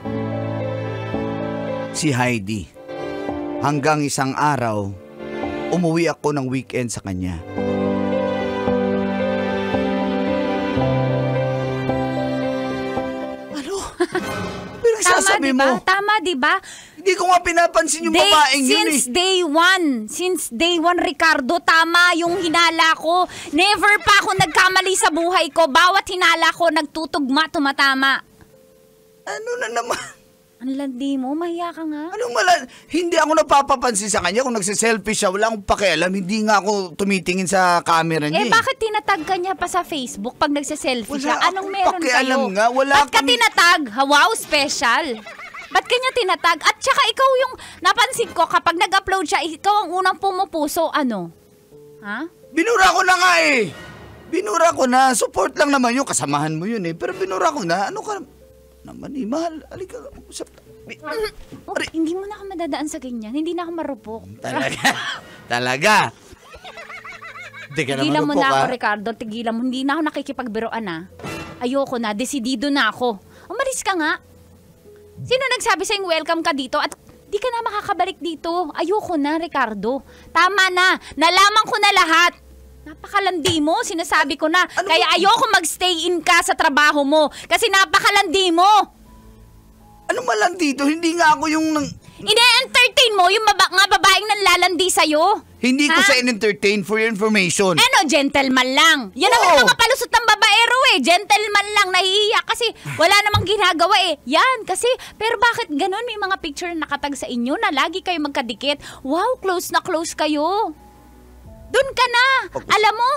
si Heidi. Hanggang isang araw, umuwi ako ng weekend sa kanya. Sabi mo. Tama, di ba? Hindi ko nga pinapansin yung babaeng yun Since day one, Ricardo, tama yung hinala ko. Never pa ako nagkamali sa buhay ko. Bawat hinala ko, nagtutugma, tumatama. Ano na naman? Ang landi mo, mahiya ka nga. Hindi ako napapapansin sa kanya. Kung nagsiselfie siya, wala akong pakialam. Hindi nga ako tumitingin sa camera niya. Bakit tinatag ka niya pa sa Facebook pag nagsiselfie siya? Wala Anong akong meron pakialam kayo? nga, wala Ba't ka kami- tinatag? Wow, special. Ba't kanya tinatag? At saka ikaw yung, napansin ko, kapag nag-upload siya, ikaw ang unang pumupuso, ano? Ha? Binura ko na nga Binura ko na. Support lang naman yun. Kasamahan mo yun Pero binura ko na. Ano ka naman mahal. Halika. Usap. Hindi mo na ako madadaan sa ganyan. Hindi na ako marupok. Talaga. Hindi ka Tigilan naman mo na upok, ako, Ricardo. Tigilan mo. Hindi na ako nakikipagbiroan, Ayoko na. Desidido na ako. Umalis ka nga. Sino nagsabi sa'yong welcome ka dito at di ka na makakabalik dito? Ayoko na, Ricardo. Tama na. Nalaman ko na lahat. Napakalandi mo, sinasabi ko na. Kaya ayoko magstay in ka sa trabaho mo. Kasi napakalandi mo. Ano malang dito? Hindi nga ako yung... Ine-entertain mo yung nga babaeng nanlalandi sa'yo. Hindi ko Ha? siya in-entertain for your information. Ano, gentleman lang. Yan Oo. naman mga palusot ng babaero eh. Gentleman lang, nahihiya kasi wala namang ginagawa eh. Yan, kasi, pero bakit ganun? May mga picture na nakatag sa inyo na lagi kayo magkadikit. Wow, close na close kayo. Doon ka na. Alam mo?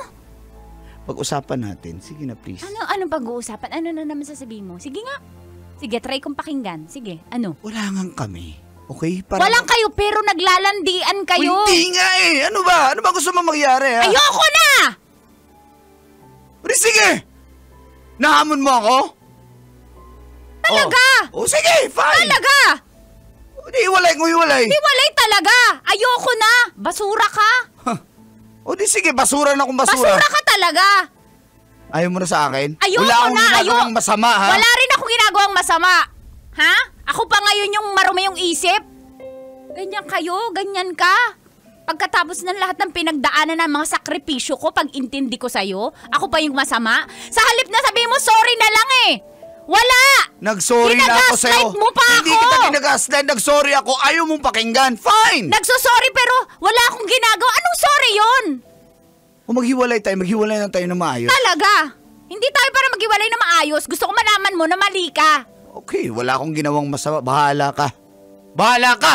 Pag-usapan natin. Sige na, please. Ano pag-uusapan? Ano na naman sasabihin mo? Sige nga. Sige, try kong pakinggan. Sige, ano? Wala nga kami. Okay? Para Walang kayo pero naglalandian kayo. Hindi nga eh. Ano ba? Ano ba gusto mo mangyari? Ha? Ayoko na! Sige! Nahamon mo ako? Talaga! Sige, fine! Talaga! Di iwalay kung iwalay. Hiwalay talaga! Ayoko na! Basura ka! Di sige, basura na kung basura. Basura ka talaga! Ayaw mo na sa akin? Ayoko Wala akong na! ginagawang masama, ha? Wala rin akong ginagawang masama! Ha? Ako pa ngayon yung marumi yung isip? Ganyan kayo? Ganyan ka? Pagkatapos ng lahat ng pinagdaanan ng mga sakripisyo ko, pag intindi ko sa'yo, ako pa yung masama? Sa halip na sabihin mo, sorry na lang eh! Wala! Nag-sorry na ako sa'yo. Ginagaslight mo pa Hindi ako! kita ginagaslight. Nag-sorry ako. Ayaw mong pakinggan. Fine! Nagsosorry pero wala akong ginagawa. Anong sorry yun? Kung maghiwalay tayo, maghiwalay na tayo na maayos. Talaga? Hindi tayo para maghiwalay na maayos. Gusto ko malaman mo na mali ka. Okay, wala akong ginawang masama. Bahala ka. Bahala ka!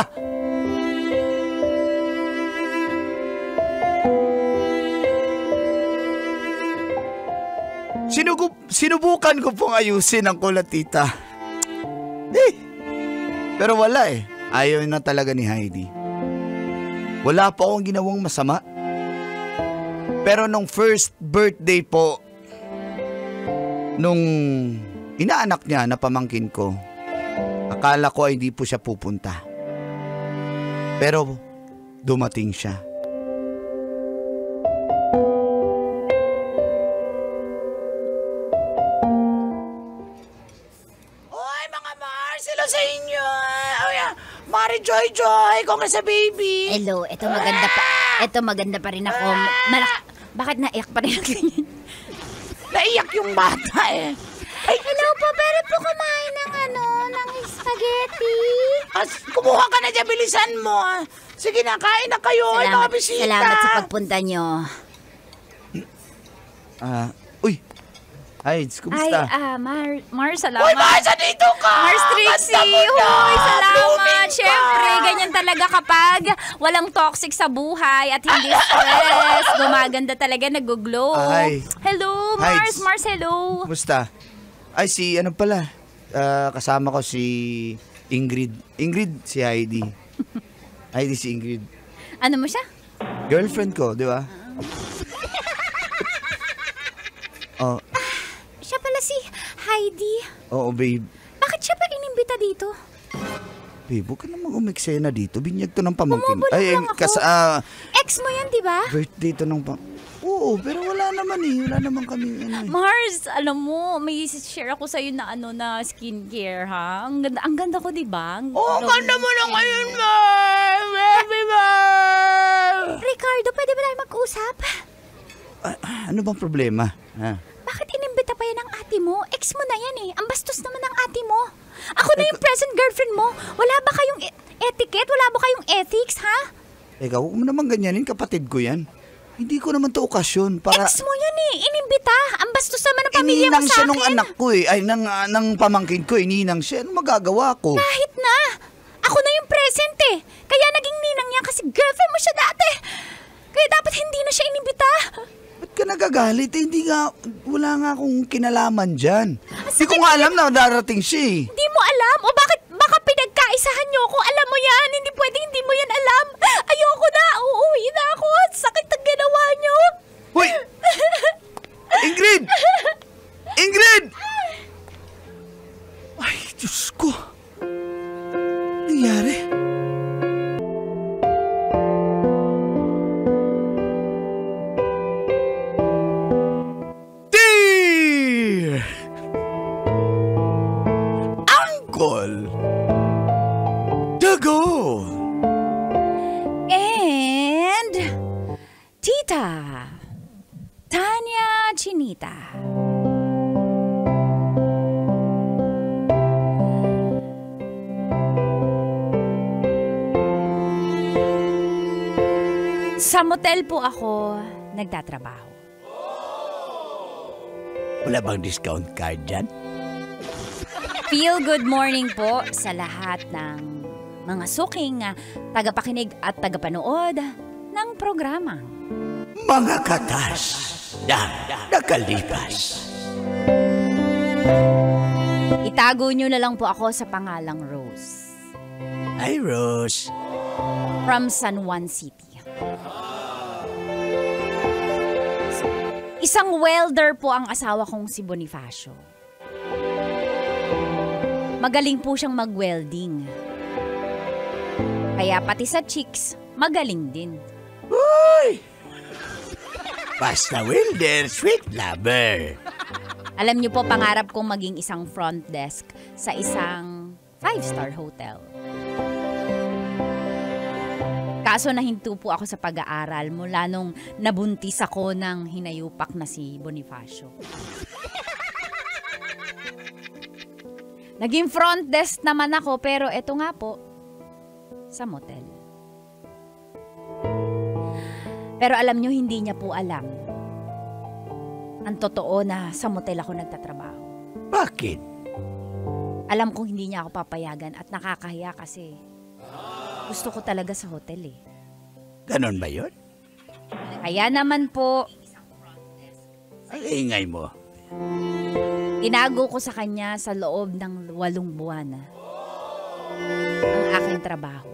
Sinubukan ko pong ayusin ang kulat, tita. Pero wala eh. Ayaw na talaga ni Heidi. Wala pa akong ginawang masama. Pero nung first birthday po, nung inaanak niya na pamangkin ko, akala ko ay hindi po siya pupunta. Pero dumating siya. Oy, mga Mars, hello sa inyo. Oy, Mari Joy Joy, congrats sa baby. Hello, ito maganda pa. Ito maganda pa rin ako. Bakit naiyak pa rin ako ganyan? Naiyak yung bata eh. Ay, Hello po, pwede po kumain ng spaghetti. Kumuha ka na dyan, bilisan mo. Sige na, kain na kayo. Ay, mga bisita. Salamat sa pagpunta nyo. Uy! Heids, kumusta? Mars, salamat. Uy, Mars, dito ka. Mars Trixie, Ganda mo na. huy, salamat. Blooming ka. Siyempre, ganyan talaga kapag walang toxic sa buhay at hindi stress. Gumaganda talaga, nag-glow. Ay. Hello, Hi. Mars, hello. Kumusta? Ay, ano pala? Kasama ko si Ingrid. Ingrid, si Heidi. Heidi si Ingrid. Ano mo siya? Girlfriend ko, di ba? Oh, Siya pala si Heidi. oo, babe. Bakit siya pa inimbita dito? Babe, huwag ka namang umiksena dito. Binyag to ng pamangkin. Bumubulong lang ako. Ex mo yan, di ba? Birthday to ng Oo, pero wala naman eh. Wala naman kami. Mars, alam mo, may share ako sa'yo na na skincare, ha? Ang ganda ko, di ba? Ang ganda mo na ngayon, Mars. Baby, Mars. Ricardo, pwede ba tayo mag-usap? Ano bang problema? Ha? Bakit inimbita pa yan ng ate mo? Ex mo na yan eh. Ang bastos naman ng ate mo. Ako na yung present girlfriend mo. Wala ba kayong etiquette? Wala ba kayong ethics, ha? Teka, huwag mo naman ganyanin. Kapatid ko yan. Hindi ko naman to okasyon para... Ex mo yan eh. Inimbita. Ang bastos naman ng pamilya mo Ininang sa siya akin. nung anak ko eh. Ay, ng pamangkin ko. Ininang siya. Ano magagawa ko? Kahit na. Ako na yung present eh. Kaya naging ninang niya kasi girlfriend mo siya dati. Kaya dapat hindi na siya inimbita. Ba't ka nagagalit? Eh, hindi nga... Wala nga akong kinalaman dyan. Hindi ko nga alam na darating siya eh. Hindi mo alam? O bakit baka pinagkaisahan niyo ako? Alam mo yan. Hindi pwede hindi mo yan alam. Ayoko na. Uuwi na ako. Sakit ang ginawa niyo. Hoy! Ingrid! Ingrid! Ay, Diyos ko. Nangyari? Dear Uncle Dago! And Tita Chinita. Sa motel po ako nagtatrabaho. Wala bang discount card dyan? Feel good morning po sa lahat ng mga suking tagapakinig at tagapanood ng programa. Mga katas na nakalipas. Itago nyo na lang po ako sa pangalang Rose. Ay, Rose. From San Juan City. Isang welder po ang asawa kong si Bonifacio. Magaling po siyang mag-welding. Kaya pati sa chicks, magaling din. Uy! Basta welder, sweet lover. Alam niyo po, pangarap kong maging isang front desk sa isang 5-star hotel. Kaso nahinto po ako sa pag-aaral mula nung nabuntis ako ng hinayupak na si Bonifacio. Naging front desk naman ako pero eto nga po, sa motel. Pero alam nyo, hindi niya po alam ang totoo na sa motel ako nagtatrabaho. Bakit? Alam kong hindi niya ako papayagan at nakakahiya kasi gusto ko talaga sa hotel eh. Ganon ba yun? Kaya naman po, Ang ingay mo. tinago ko sa kanya sa loob ng 8 buwan ang aking trabaho.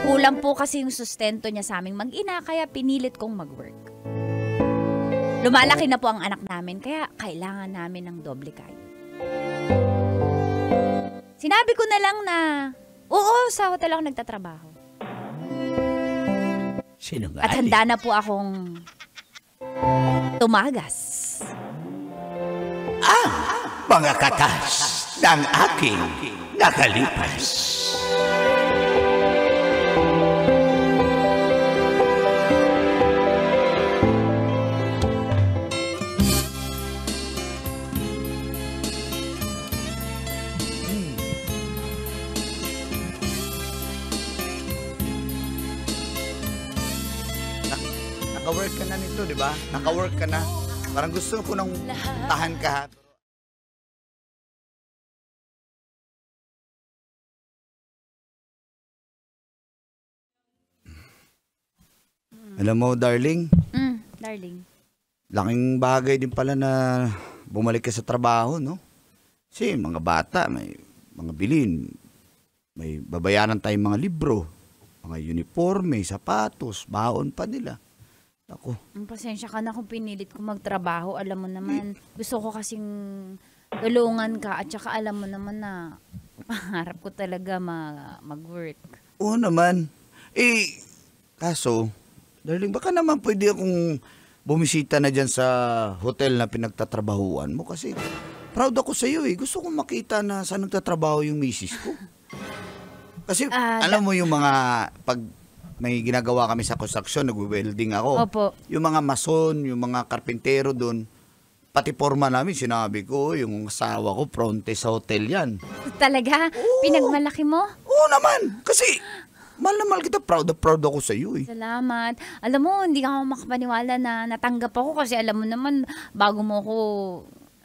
Kulang po kasi yung sustento niya sa aming mag-ina kaya pinilit kong mag-work. Lumalaki na po ang anak namin kaya kailangan namin ng doble kayo. Sinabi ko na lang na, oo, sa hotel ako nagtatrabaho. Sinungaling. At handa na po akong tumagas. Mga katas ng aking nakalipas. Naka-work ka na nito, di ba? Naka-work ka na. Parang gusto ko nang tahan ka ha. Alam mo, darling, Darling. laking bagay din pala na bumalik ka sa trabaho, no? Kasi mga bata, may mga bilin, may babayaran tayong mga libro, mga uniforme, sapatos, baon pa nila. Ako, Pasensya ka na kung pinilit ko magtrabaho. Alam mo naman, gusto ko kasing tulungan ka at saka alam mo naman na pangarap ko talaga mag-work. oo naman. Kaso, darling, baka naman pwede akong bumisita na dyan sa hotel na pinagtatrabahuan mo kasi proud ako sa iyo eh. Gusto kong makita na saan nagtatrabaho yung misis ko. Kasi alam mo yung mga pag may ginagawa kami sa construction, nagwe-welding ako. Opo. Yung mga mason, yung mga karpintero doon, pati forma namin, sinabi ko, yung asawa ko, fronte sa hotel yan. Talaga? Pinagmalaki mo? Oo naman, kasi mahal na mahal kita, proud na proud ako sa iyo eh. Salamat. Alam mo, hindi ka ako makapaniwala na natanggap ako kasi alam mo naman, bago mo ako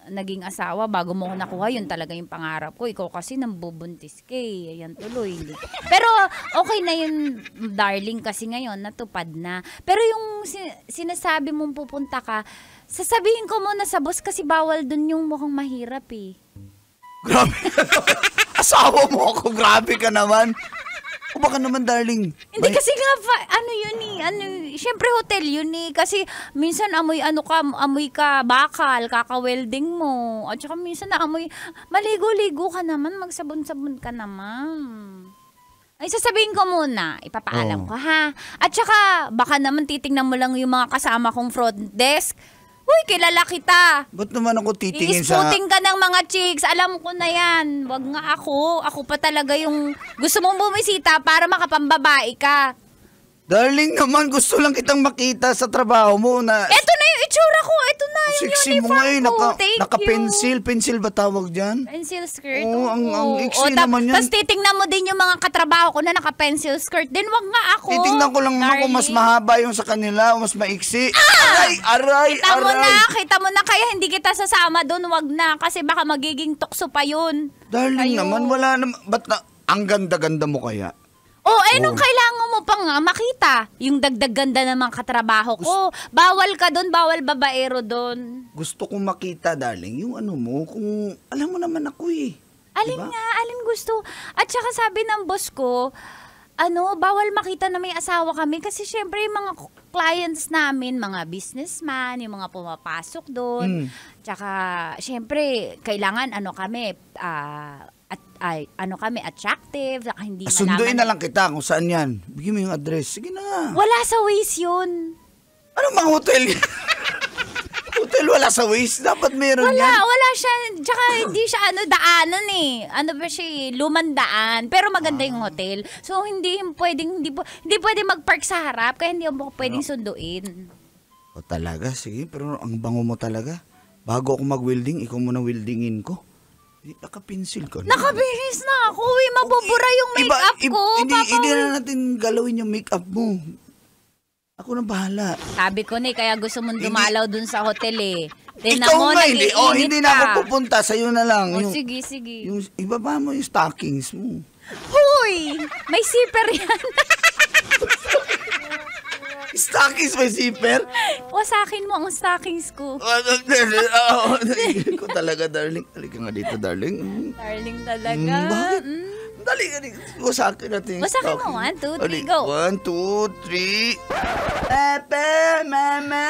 naging asawa, bago mo ko nakuha, yun talaga yung pangarap ko. Ikaw kasi nambubuntis ka eh. Ayan tuloy. Hindi. Pero okay na yun, darling, kasi ngayon natupad na. Pero yung sinasabi mong pupunta ka, sasabihin ko muna sa boss kasi bawal dun yung mukhang mahirap eh. Grabe ka naman. Asawa mo ako, grabe ka naman. O baka naman, darling. Hindi kasi nga, ano yun eh, syempre hotel yun eh, kasi minsan amoy ka bakal, kaka-welding mo, at saka minsan amoy, maligo-ligo ka naman, magsabon-sabon ka naman. Ay, sasabihin ko muna, ipapaalam ko ha. At saka, baka naman titingnan mo lang yung mga kasama kong front desk. Uy, kilala kita. Ba't naman ako titingin sa... Iisputing ka ng mga chicks. Alam ko na yan. Wag nga ako. Ako pa talaga yung gusto mong bumisita para makapambabae ka. Darling naman, gusto lang kitang makita sa trabaho mo na... Eto na yung itsura ko. Eto na yung Sexy mo uniform nga eh. ko. Thank Naka-pencil. you. Pencil ba tawag dyan? Pencil skirt. Oo, ang iksi tap- naman yan. Tapos titingnan mo din yung mga katrabaho ko na naka-pencil skirt. Din wag nga ako. Titingnan ko lang naman kung mas darling. mahaba yung sa kanila o mas maiksi. Aray! Kita mo na, kaya hindi kita sasama doon, wag na. Kasi baka magiging tukso pa yun. Darling Ayun. naman, wala naman. Ba't na... Ang ganda-ganda mo kaya? Nung kailangan mo pang makita yung dagdag ganda ng mga katrabaho ko. Bawal ka doon, bawal babaero doon. Gusto kong makita, darling, yung ano mo, kung alam mo naman ako eh. Alin Diba? nga, alin gusto. At saka sabi ng boss ko, bawal makita na may asawa kami kasi syempre yung mga clients namin, mga businessman, yung mga pumapasok doon. Tsaka syempre kailangan kami, attractive, saka hindi Sunduin na malaman. lang kita kung saan yan. Bigyan mo yung address. Sige na. Wala sa Waze yun. Ano mga hotel? Hotel wala sa Waze. Dapat meron yan. Wala siya. Tsaka hindi siya daanan eh. Ano ba siya, lumandaan. Pero maganda yung hotel. So hindi pwedeng mag-park sa harap kaya hindi mo pwedeng sunduin. O talaga, sige. Pero ang bango mo talaga. Bago ako mag-welding, ikaw muna weldingin ko. Naka-pencil ka na. Nakabihis na ako. Mabubura yung makeup ko. Hindi na natin galawin yung makeup mo. Ako na bahala. Sabi ko kaya gusto mong dumalaw dun sa hotel eh. Tingnan Ikaw mo, nga, hindi. Hindi na ako ka. pupunta. Sa'yo na lang. Sige, sige. Yung, ibaba mo yung stockings mo. Huy! May zipper yan. Stockings may zipper? Wasakin mo ang stockings ko. Ko talaga, darling. Halika nga dito, darling. Darling talaga. Bakit? Dali ka dito. Wasakin natin yung Wasakin mo. stockings. 1, 2, 3, go. 1, 2, 3. Papa, mama.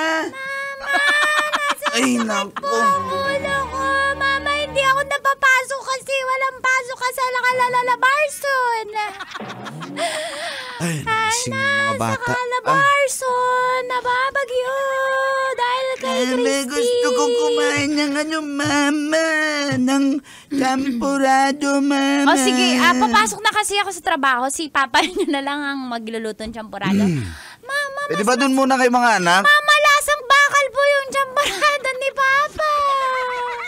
Ay, naku. Wala ko. Mama, hindi ako napapasok kasi walang pasok ka sa Lakalabarson. Ay, nagising yung mga bata. Sa Calabarzon, nababagyo dahil kay Christy. Gusto kong kumain ng mama. Ng champurado, mama. O sige, papasok na kasi ako sa trabaho. Si Papa niyo na lang ang magluluto ng champurado. Mama, Pwede ba dun muna kay mga anak? Mama, lasang bakal po yung champurado ni Papa.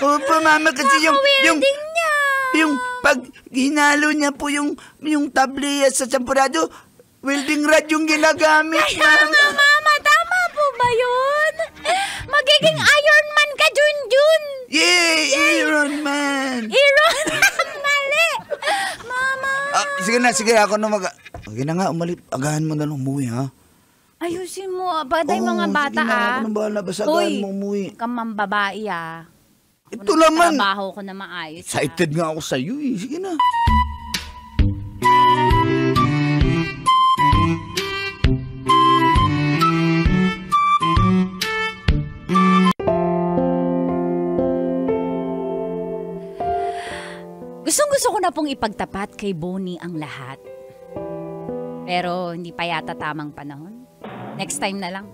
Opo, mama, kasi yung Welding niya. yung pag hinalo niya po yung tablia sa champurado, welding rod yung ginagamit, Kaya nga, Mama, tama po ba yun? Magiging Iron Man ka, Junjun. Yay! Iron Man! Iron Man, mali. Mama. Sige na, ako na Sige na nga, agahan mo na lang umuwi, ha? Ayusin mo, baday mga bata, sige na, ako nang bahala. Basta agahan mo umuwi. Kamambabae, Ito naman. Trabaho ko na maayos. Excited nga ako sa'yo, eh. Sige na. Gustong-gusto ko na pong ipagtapat kay Bonnie ang lahat. Pero hindi pa yata tamang panahon. Next time na lang.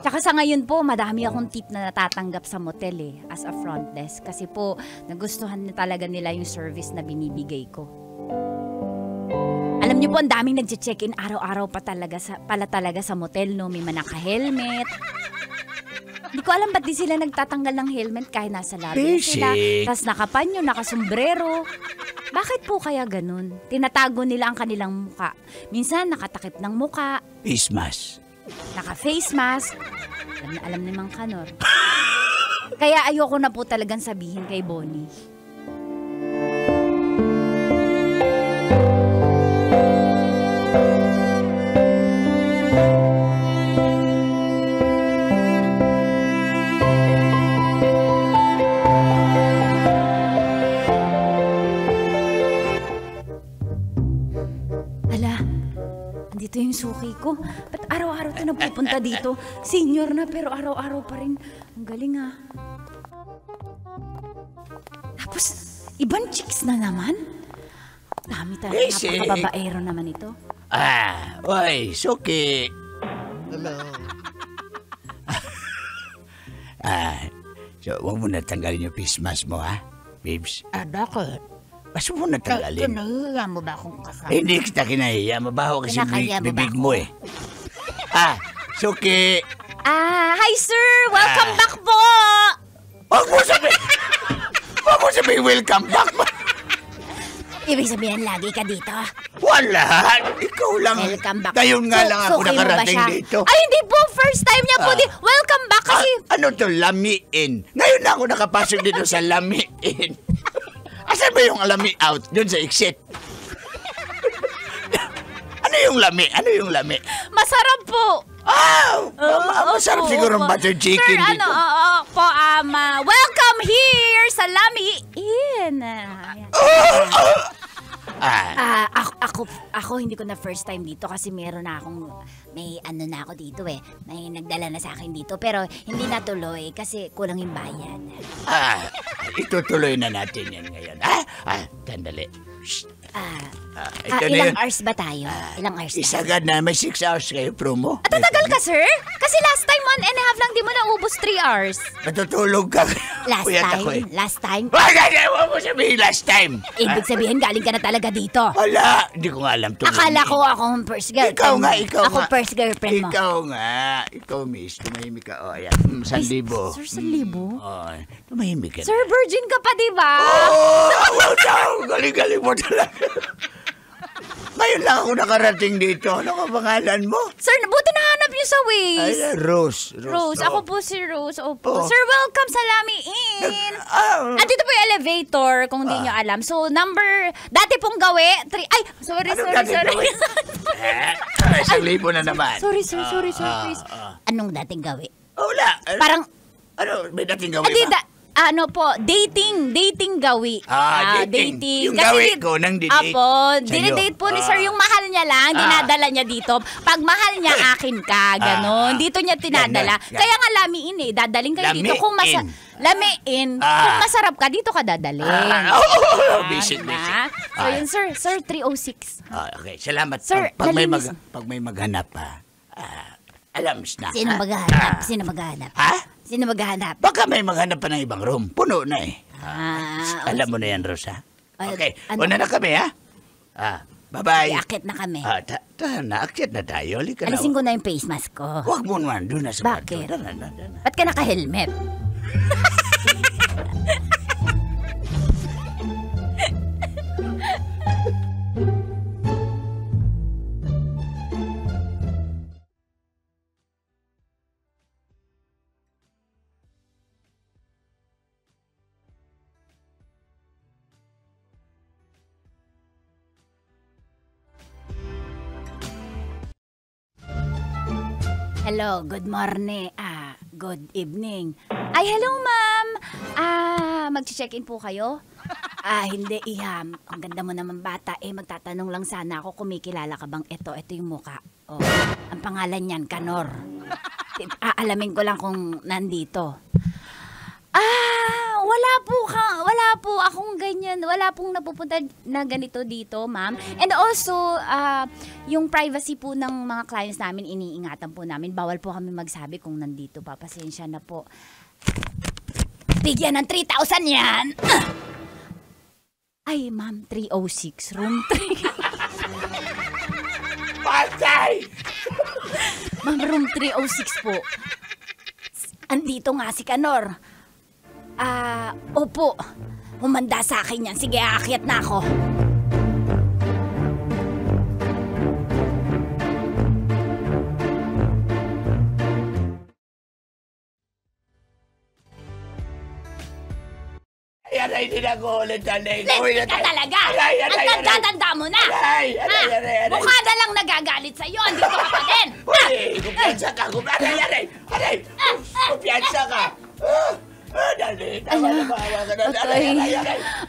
Tsaka sa ngayon po, madami akong tip na natatanggap sa motel as a front desk. Kasi po, nagustuhan na talaga nila yung service na binibigay ko. Alam niyo po, ang daming nagche-check-in araw-araw pala talaga sa motel, no? May manaka-helmet. Hindi ko alam ba't di sila nagtatanggal ng helmet kahit nasa lobby sila. Tapos nakapanyo, nakasombrero. Bakit po kaya ganun? Tinatago nila ang kanilang muka. Minsan nakatakip ng muka. Face mask. Naka-face mask. Alam ni Mang Kanor. Kaya ayoko na po talagang sabihin kay Bonnie. Dito yung suki ko. Ba't araw-araw ito napupunta dito? Senior na pero araw-araw pa rin. Ang galing Tapos, ibang chicks na naman. Dami talaga. Napakababaero naman ito. Oy, Suki. Hello. So, huwag mo na tanggalin yung face mask mo, ha? Babes. Bakit? Baso mo na tagalin. Kinahiya mo ba akong kasama? Hindi kita kinahiya. Mabaho kasi Kinakaya mo ba bibig ako? mo eh. Suki. Hi sir! Welcome back po! Huwag mo sabihin welcome back. Ibig sabihin, lagi ka dito. Wala. Ikaw lang. Welcome back. Ngayon nga lang ako Suki mo ba nakarating siya? dito. Ay, hindi po. First time niya po. Welcome back kasi... Ano to? Lamiin. Ngayon na ako nakapasok dito sa lamiin. Asan ba yung lami out? Doon sa exit. Ano yung lami? Masarap po. Masarap siguro ang butter chicken Sir, dito. po, welcome here sa Lamiin. Ako hindi ko na first time dito kasi meron na akong, may ano na ako dito eh. May nagdala na sa akin dito pero hindi natuloy kasi kulang yung bayad. Itutuloy na natin yan ngayon. Tandali. Shh. Ito na Ilang yun. hours ba tayo? Ilang hours na? Isagad na. May 6 hours kayo promo. Tatagal ka, sir? Kasi last time 1.5 lang, di mo naubos 3 hours. Matutulog ka. Last Puyat time? ako eh. Last time? Huwag mo sabihin last time. Ibig sabihin galing ka na talaga dito. Wala. Hindi ko nga alam. Akala ko ako ang first girlfriend. Ikaw Ako nga. first girlfriend mo. Ikaw nga. Ikaw, miss. Tumahimik ka. O, ayan. 1,000. Sir, 1,000? Oh, tumahimik ka na. Sir, virgin ka pa, di ba? Wow, galing-galing mo talaga. Ngayon lang ako nakarating dito. Ano ka pangalan mo? Sir, buti nahanap niyo sa Waze. Rose. Rose, no? ako po si Rose. Opo. Oh. Sir, welcome sa Lamiin. Dito po yung elevator, kung hindi nyo alam. So, dati pong gawi, 3, ay, sorry. dati gawin? 1,000 na naman. Sorry, please. Anong dating gawi? Wala. Parang, Ano, may dating gawin Adi, ba? ano po, dating gawi. Dating. Yung gawi ko nang dinate Apo, sa'yo. dinidate po ni sir yung mahal niya lang, dinadala niya dito. Pag mahal niya, akin ka, ganon. Dito niya tinadala. Ganon. Kaya nga lamiin eh, dadaling kayo dito. Kung lamiin, kung masarap ka, dito ka dadalhin. Bisit. So yun sir, 306. Okay, salamat. Sir, pag nalinis. may maghanap alams na. sino maghahanap? Sino maghahanap? Ha? Sino maghahanap? Baka may maghanap pa ng ibang room. Puno na eh. Alam mo na yan, Rosa. Okay, una na kami, ha? Bye-bye. Iakit na kami. Naakyat na tayo. Halika na. Alisin ko na yung face mask ko. Huwag mo naman. Doon na sa Bakit? kwarto. Dala. Ba't ka naka-helmet? Hello, good morning. Good evening. Ay, hello ma'am. Mag-check-in po kayo? Hindi, Iham. Ang ganda mo naman bata. Magtatanong lang sana ako kung may kilala ka bang ito yung muka. Oh, ang pangalan niyan, Kanor. Aalamin ko lang kung nandito. Wala po akong ganyan. Wala pong napupunta na ganito dito, ma'am. And also, yung privacy po ng mga clients namin, iniingatan po namin. Bawal po kami magsabi kung nandito pa. Pasensya na po. Bigyan ng 3,000 yan! Ay, ma'am, 306, room 3. Patay! Ma'am, room 306 po. Andito nga si Kanor. Opo. Humanda sa akin yan. Sige, aakyat na ako. Aray, hindi na ko ulit. Lente ka talaga! Ang tanda-tanda mo na! Aray. Mukha na lang nagagalit sa'yo. Andito ka pa din! Kumpiyansa ka. Aray. Kumpiyansa ka. Dali.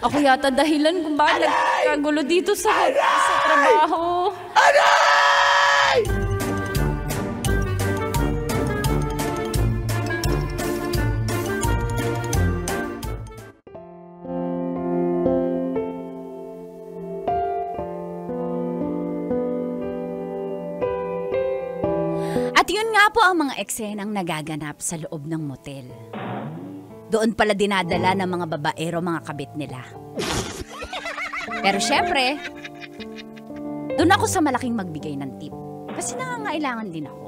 Ako yata dahilan kung bakit nagkagulo dito sa trabaho. Aray! At yun nga po ang mga eksenang nagaganap sa loob ng motel. Doon pala dinadala ng mga babaero mga kabit nila. Pero syempre, doon ako sa malaking magbigay ng tip. Kasi nangangailangan din ako.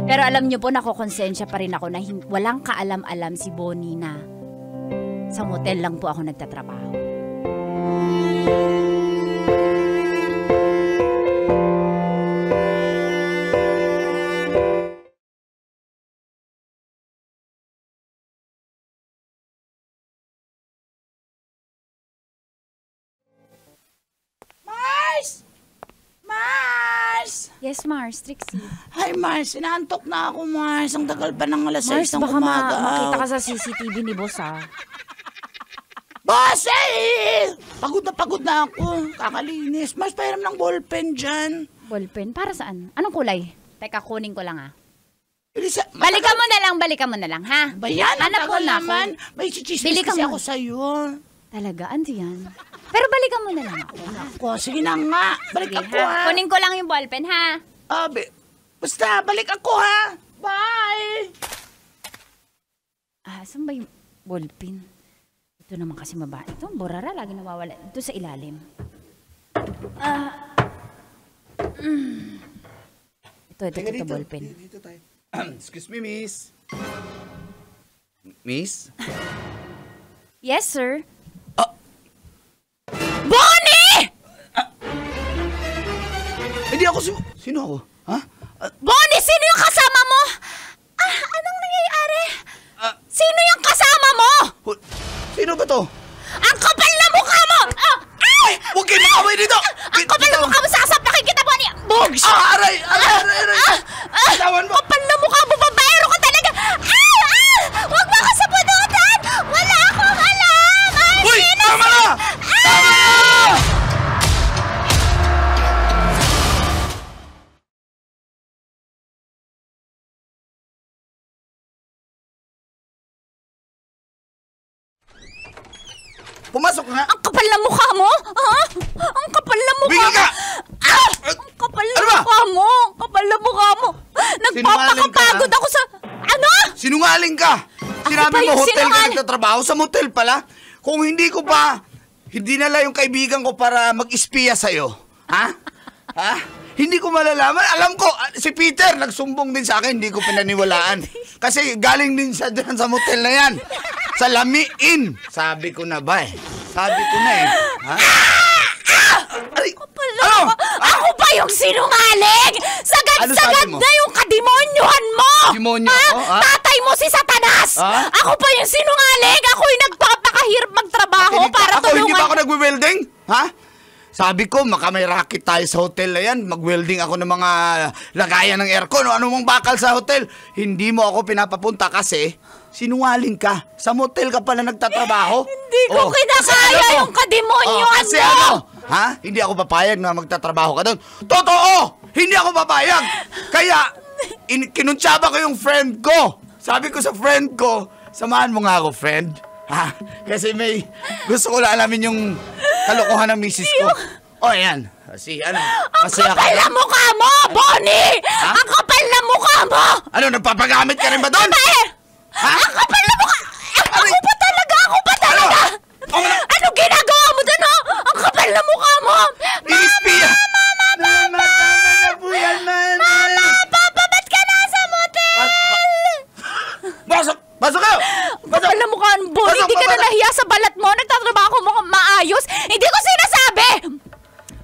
Pero alam niyo po, nakokonsensya pa rin ako na walang kaalam-alam si Bonnie na sa motel lang po ako nagtatrabaho. Mars! Mars! Yes, Mars, Trixie. Hi, Mars. Inaantok na ako, Mars. Ang tagal pa ng alas 6 Mars, ng baka umaga. makita ka sa CCTV ni boss, ah. Boss, eh! Pagod na ako. Kakalinis. Mars, pahiram ng ballpen dyan. Ballpen? Para saan? Anong kulay? Teka, kunin ko lang, ah. Elisa, Balikan mo na lang, ha? Bayan, ang Hanap ko tagal na ako. naman. May chichismis Bili ka kasi mo. ako sa'yo. Talaga, ano yan? Pero balikan mo na lang ako, ha? Ako, sige na nga. Balik Sige, ako, ha? ha? Kunin ko lang yung ballpen, ha? Basta, balik ako, ha? Bye! Ah, saan ba yung ballpen? Ito naman kasi maba. Ito, ang borara, lagi nawawala. Ito sa ilalim. Ito, ballpen. Dito tayo. Excuse me, miss. Miss? Yes, sir. Bonnie! Hindi ako sino ako? Ha? Bonnie, sino yung kasama mo? Anong nangyayari? Sino yung kasama mo? Sino ba to? Ang kapal na mukha mo! Ay! Huwag kayo makaway dito! Ang kapal na mukha mo! Sasapakin kita, Bonnie! Bugs! Aray! Tawan mo! Kapal na mukha mo! Babaero ka talaga! Huwag mo ako sabunutan! Wala akong alam! Uy! Tama na! Tama na! Pumasok ka nga! Ang kapal na mukha mo! Ha? Ang kapal na mukha Bigil ka! mo! Ang kapal na Ano ba? mukha mo! Ang kapal na mukha mo! Nagpapakapagod ka, ha? ako sa... Ano? Sinungaling ka! Sinabi ba mo yung hotel ka sinungaling? nagtatrabaho, sa motel pala. Kung hindi ko pa, hindi nala yung kaibigan ko para mag-espiya sa'yo. Ha? Ha? Hindi ko malalaman. Alam ko, si Peter nagsumbong din sa akin, hindi ko pinaniwalaan. Kasi galing din siya dyan sa motel na yan. Sa Lamiin. Sabi ko na ba eh. Sabi ko na eh. Ha? Aray! Ano? Ako pa yung sinungaling! Ano Sagad-sagad sabi mo? na yung kademonyuhan mo! Demonyo Ha? ako, ha? Tatay mo si Satanas! Ha? Ako pa yung sinungaling! Ako yung nagpapakahirap magtrabaho Kinig ka, para ako, hindi ba tulungan... ako nagwe-welding? Ha? Sabi ko, may racket tayo sa hotel na yan. Mag-welding ako ng mga lagayan ng aircon o anumang bakal sa hotel. Hindi mo ako pinapapunta kasi sinungaling ka. Sa motel ka pala nagtatrabaho. Hindi ko Kasi kinakaya alam mo- yung kademonyuhan kasi mo! ano? Ha? Hindi ako papayag na magtatrabaho ka doon. Totoo! Hindi ako papayag! Kaya, kinuntsaba ko yung friend ko. Sabi ko sa friend ko, samahan mo nga ako, friend. Ha? Kasi gusto ko lang alamin yung kalokohan ng misis ko. O, yan. Kasi, ano? Ang kapal na mukha mo, Bonnie! Ha? Ang kapal na mukha mo! Ano, nagpapagamit ka rin ba doon? Ha? Ang kapal na mukha! Ako Aray! pa talaga! Ako pa talaga! Ano? Ano ginagawa mo doon, oh? Ang kapal na mukha mo! Inispiya! Mama! Tama na po yan, Mama! Papa, ba't ka nasa motel? Pasok! Pasok kayo! Ang kapal na mukha mo, Bonnie! Pasok, Hindi ka na pasok. nahiya sa balat mo? Nagtatrabaho mo maayos? Hindi ko sinasabi!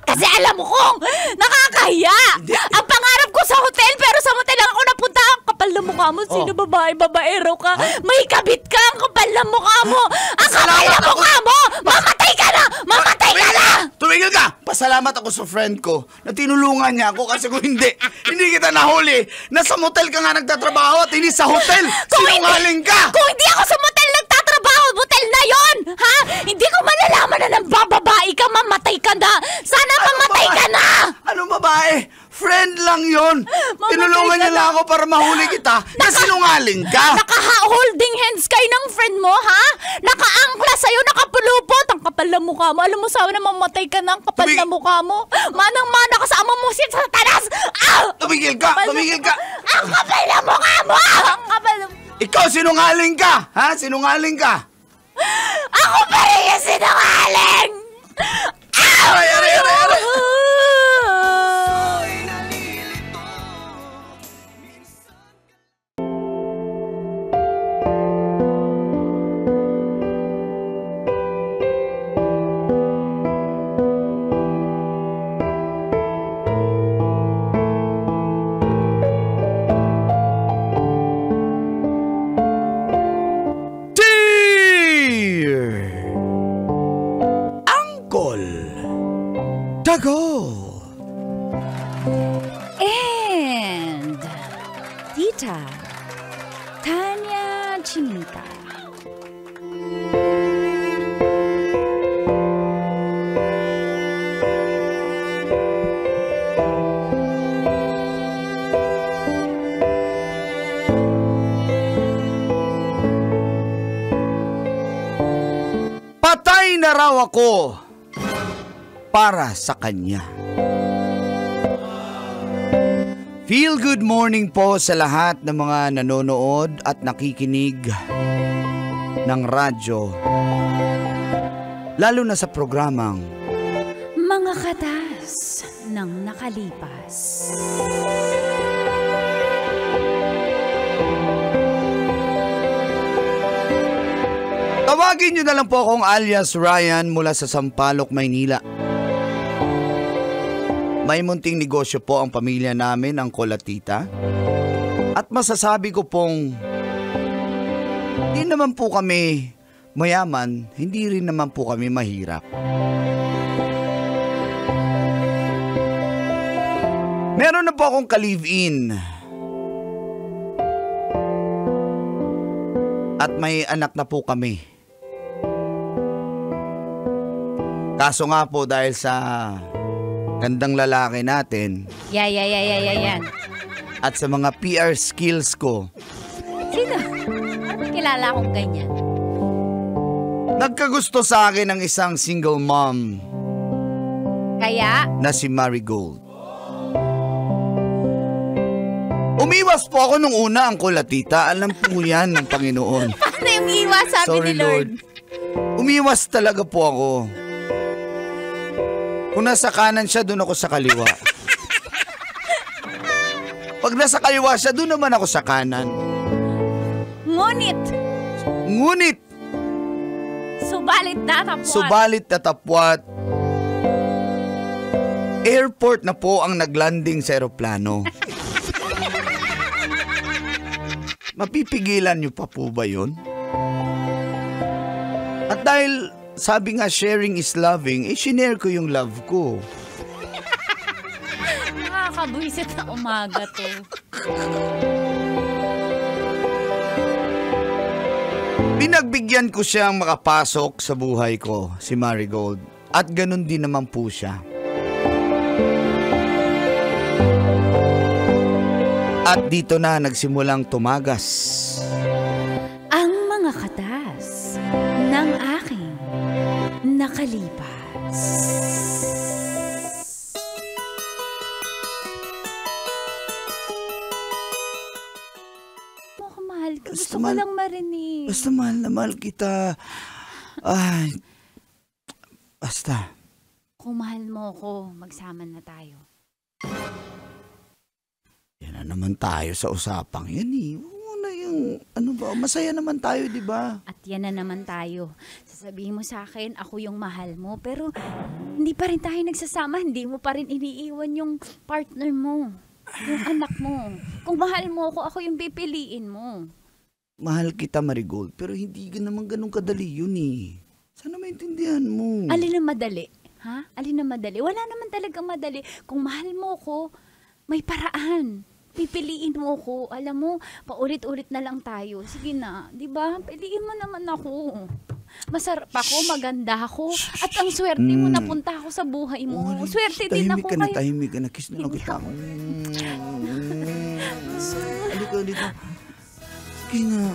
Kasi alam mo kong nakakahiya! Ang pangarap ko sa hotel, pero sa motel lang ako napunta. Ang kapal na mukha mo. Sino babae? Babaero ka. May kabit ka. Ang kapal na mukha mo. Ang kapal na mukha mo! Mamatay ka na! Mamatay ka na! Tumigil ka! Pasalamat ako sa friend ko na tinulungan niya ako kasi kung hindi kita nahuli. Nasa motel ka nga nagtatrabaho at hindi sa hotel. Sinungaling ka! Kung hindi ako sa motel nagtatrabaho, motel na yon, ha? Hindi ko malalaman na nang bababae ka, mamatay ka na. Sana mamatay ka na! Anong babae? Friend lang yon. Mamatay Tinulungan ka niya na. lang ako para mahuli kita na sinungaling ka. Naka-holding hands kayo ng friend mo, ha? Naka-angkla sa'yo, nakapulupot. Ang kapal na mukha mo. Alam mo, sawa na mamatay ka na. Ang kapal na mukha mo. Manang-mana kasama mo si Satanas. Tumigil ka! Tumigil ka! Ang kapal na mukha mo! Ang kapal na... Ikaw sinungaling ka! Ha? Sinungaling ka! Ako pa rin yung sinungaling! Aray, aray, aray, aray! Dear Uncle Dago, And Tita Tanya Chinita. patay na raw ako para sa kanya. Feel good morning po sa lahat ng mga nanonood at nakikinig ng radyo, lalo na sa programang Mga katas ng nakalipas. Tawagin niyo na lang po akong alias Ryan mula sa Sampaloc, Maynila. May munting negosyo po ang pamilya namin, ang Colatita. At masasabi ko pong hindi naman po kami mayaman, hindi rin naman po kami mahirap. Meron na po akong ka-live-in. At may anak na po kami. Kaso nga po dahil sa gandang lalaki natin Yan. at sa mga PR skills ko, Sino? Kilala akong ganyan. nagkagusto sa akin ng isang single mom Kaya, na si Marigold. Umiwas po ako nung una, ang Colatita. Alam po yan ng Panginoon. ano yung iwas sabi Sorry, ni Lord? Umiwas talaga po ako. Kung nasa kanan siya, doon ako sa kaliwa. Pag nasa kaliwa siya, doon naman ako sa kanan. Ngunit, Ngunit, subalit natapwan. subalit natapwat, airport na po ang naglanding sa eroplano. Mapipigilan niyo pa po ba yun? At dahil sabi nga sharing is loving, shinare ko yung love ko. Nakakabwisit na umaga to. Pinagbigyan ko siyang makapasok sa buhay ko, si Marigold. At ganun din naman po siya. At dito na nagsimulang tumagas Ang mga katas ng aking nakalipas. Ako mahal ka. Basta Gusto ko mahal- lang marinig. Basta mahal na mahal kita. Ay, basta. Kung mahal mo ko, magsama na tayo. Yan na naman tayo sa usapang yan eh. Huwag mo na yung, ano ba, masaya naman tayo, di ba? At yan na naman tayo. Sasabihin mo sa akin, ako yung mahal mo. Pero hindi pa rin tayo nagsasama. Hindi mo pa rin iniiwan yung partner mo. Yung anak mo. Kung mahal mo ako yung pipiliin mo. Mahal kita, Marigold, pero hindi naman ganun kadali yun eh. Sana maintindihan mo. Alin ang madali? Ha? Alin ang madali? Wala naman talaga madali. Kung mahal mo ko, may paraan. Pipiliin mo ko. Alam mo, paulit-ulit na lang tayo. Sige na, di ba? Piliin mo naman ako. Masarap ako, maganda ako. At ang swerte mo, napunta ako sa buhay mo. Swerte din ako. Tahimik ka na. Kiss na lang kita. Halika. Sige nga.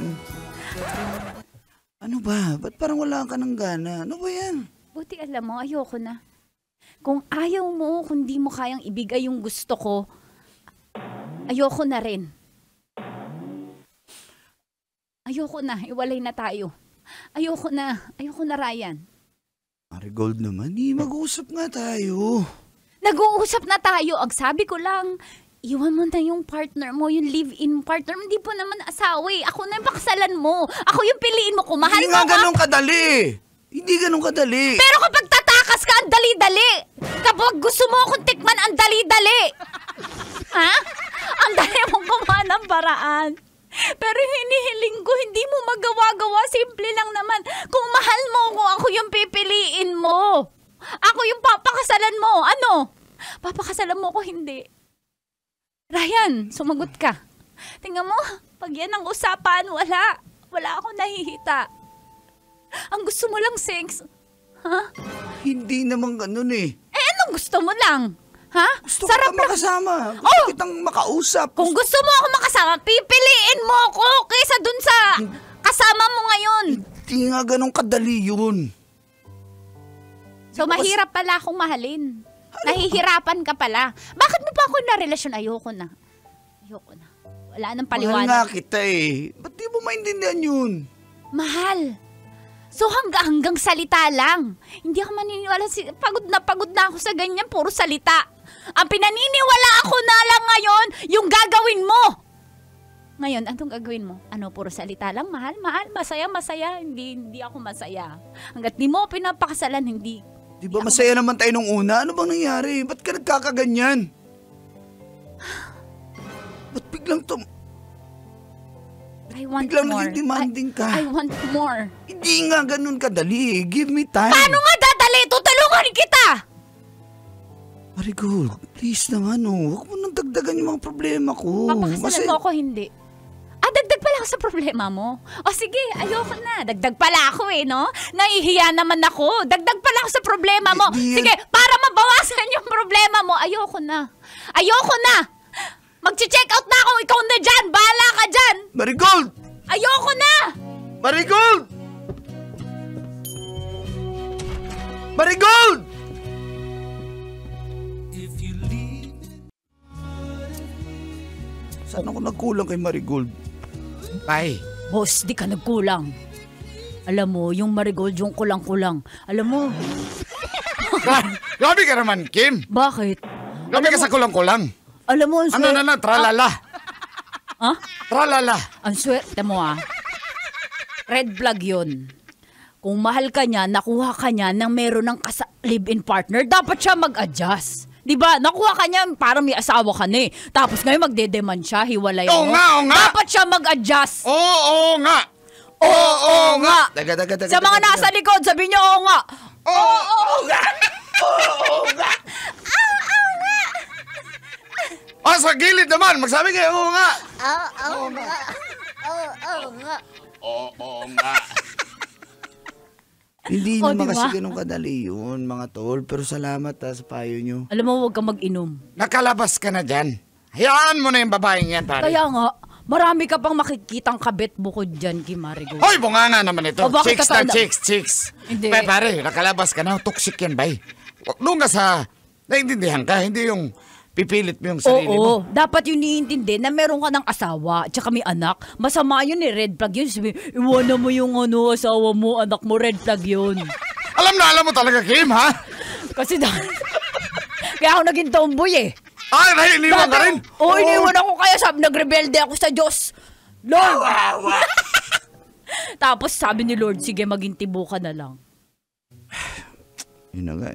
Ano ba? Ba't parang wala ka ng gana? Ano ba yan? Buti alam mo, ayoko na. Kung ayaw mo, kung di mo kayang ibigay yung gusto ko, ayoko na rin. Ayoko na, iwalay na tayo. Ayoko na, Ryan. Marigold naman, mag-uusap nga tayo. Nag-uusap na tayo. Ang sabi ko lang, iwan mo na yung partner mo, yung live-in partner mo. Hindi po naman asawa eh. Ako na yung pakasalan mo. Ako yung piliin mo. Kung mahal Hindi mo nga ako. ganun kadali. Hindi ganun kadali. Pero kapag tatakas ka, ang dali-dali. Kapag gusto mo akong tikman, ang dali-dali. Ha? Ang dali mong gumawa ng paraan. Pero hinihiling ko, hindi mo magawa-gawa. Simple lang naman. Kung mahal mo ako, ako yung pipiliin mo. Ako yung papakasalan mo. Ano? Papakasalan mo ako, hindi. Ryan, sumagot ka. Tingnan mo, pag yan ang usapan, wala akong nahihita. Ang gusto mo lang sex. Ha? Hindi naman ganun eh. Eh, anong gusto mo lang? Ha? Gusto Sarap ko makasama. Gusto Oh! kitang makausap. Kung gusto mo ako makasama, pipiliin mo ako kaysa dun sa kasama mo ngayon. Hindi nga ganun kadali yun. So, mahirap pala akong mahalin. Nahihirapan ka pala. Bakit mo pa ako na relasyon? Ayoko na. Wala nang Mahal nga paliwanag. kita eh. Ba't di mo maintindihan yun? Mahal. So hanggang salita lang. Hindi ako maniniwala. Pagod na ako sa ganyan. Puro salita. Ang pinaniniwala ako na lang ngayon, yung gagawin mo. Ngayon, anong gagawin mo? Ano, puro salita lang? Mahal, masaya. Hindi ako masaya. Hanggat di mo pinapakasalan, hindi. Di ba masaya naman tayo nung una? Ano bang nangyari? Ba't ka nagkakaganyan? Ba't biglang I want biglang more. naging demanding ka? I want more. Hindi nga ganun kadali. Give me time. Paano nga dadali? Tutulungan kita! Marigold, please naman Huwag mo nang dagdagan yung mga problema ko. Papakasalan mo ako, hindi. Dagdag pala ako sa problema mo. O sige, ayoko na. Dagdag pala ako no? Nahihiya naman ako. Dagdag pala ako sa problema mo. Sige, para mabawasan yung problema mo, ayoko na. Mag-check out na ako. Ikaw na dyan. Bahala ka dyan. Marigold! Ayoko na. Marigold! Marigold! Saan ako nagkulang kay Marigold? Tay. Boss, di ka nagkulang. Alam mo, yung marigold, yung kulang-kulang. Alam mo, Grabe ka naman, Kim. bakit? Grabe ka sa kulang-kulang. Alam mo, Ano, tralala. Ha? Tralala. Ang swerte mo Red flag yun. Kung mahal ka niya, nakuha ka niya nang meron ng live-in partner, dapat siya mag-adjust. Diba? Nakuha ka niya, parang may asawa ka na eh. Tapos ngayon magde-demand siya, hiwalay Oo mo. nga. Dapat siya mag-adjust. Oo nga. Oo nga. Daga. Sa mga nasa likod, sabi niyo oo nga. Oo nga. Sa gilid naman, magsabi kayo, oo nga. Oo nga. Hindi O, naman diba? kasi ganun kadali yun, mga tol. Pero salamat sa payo nyo. Alam mo, huwag kang mag-inom. Nakalabas ka na dyan. Hayaan mo na yung babaeng yan, pare. Kaya nga, marami ka pang makikitang kabit bukod dyan, Kim Marigold. Hoy, bunganga naman ito. O, bakit Chicks na totoo na? chicks. Hindi. Pare, nakalabas ka na. Toxic yan, bay. Doon ka sa... Naiintindihan ka, hindi yung pipilit mo yung sarili mo. Oo, dapat yun iintindi na meron ka ng asawa at saka may anak. Masama yun red flag yun. Sabi, iwanan mo yung asawa mo, anak mo, red flag yun. Alam mo talaga, Kim, ha? Kasi kaya ako naging tomboy Ay, iniwan ka rin. Oo, iniwan ako kaya sabi, nagrebelde ako sa Diyos. Lord! Tapos sabi ni Lord, sige, maging tibo ka na lang. Yun na nga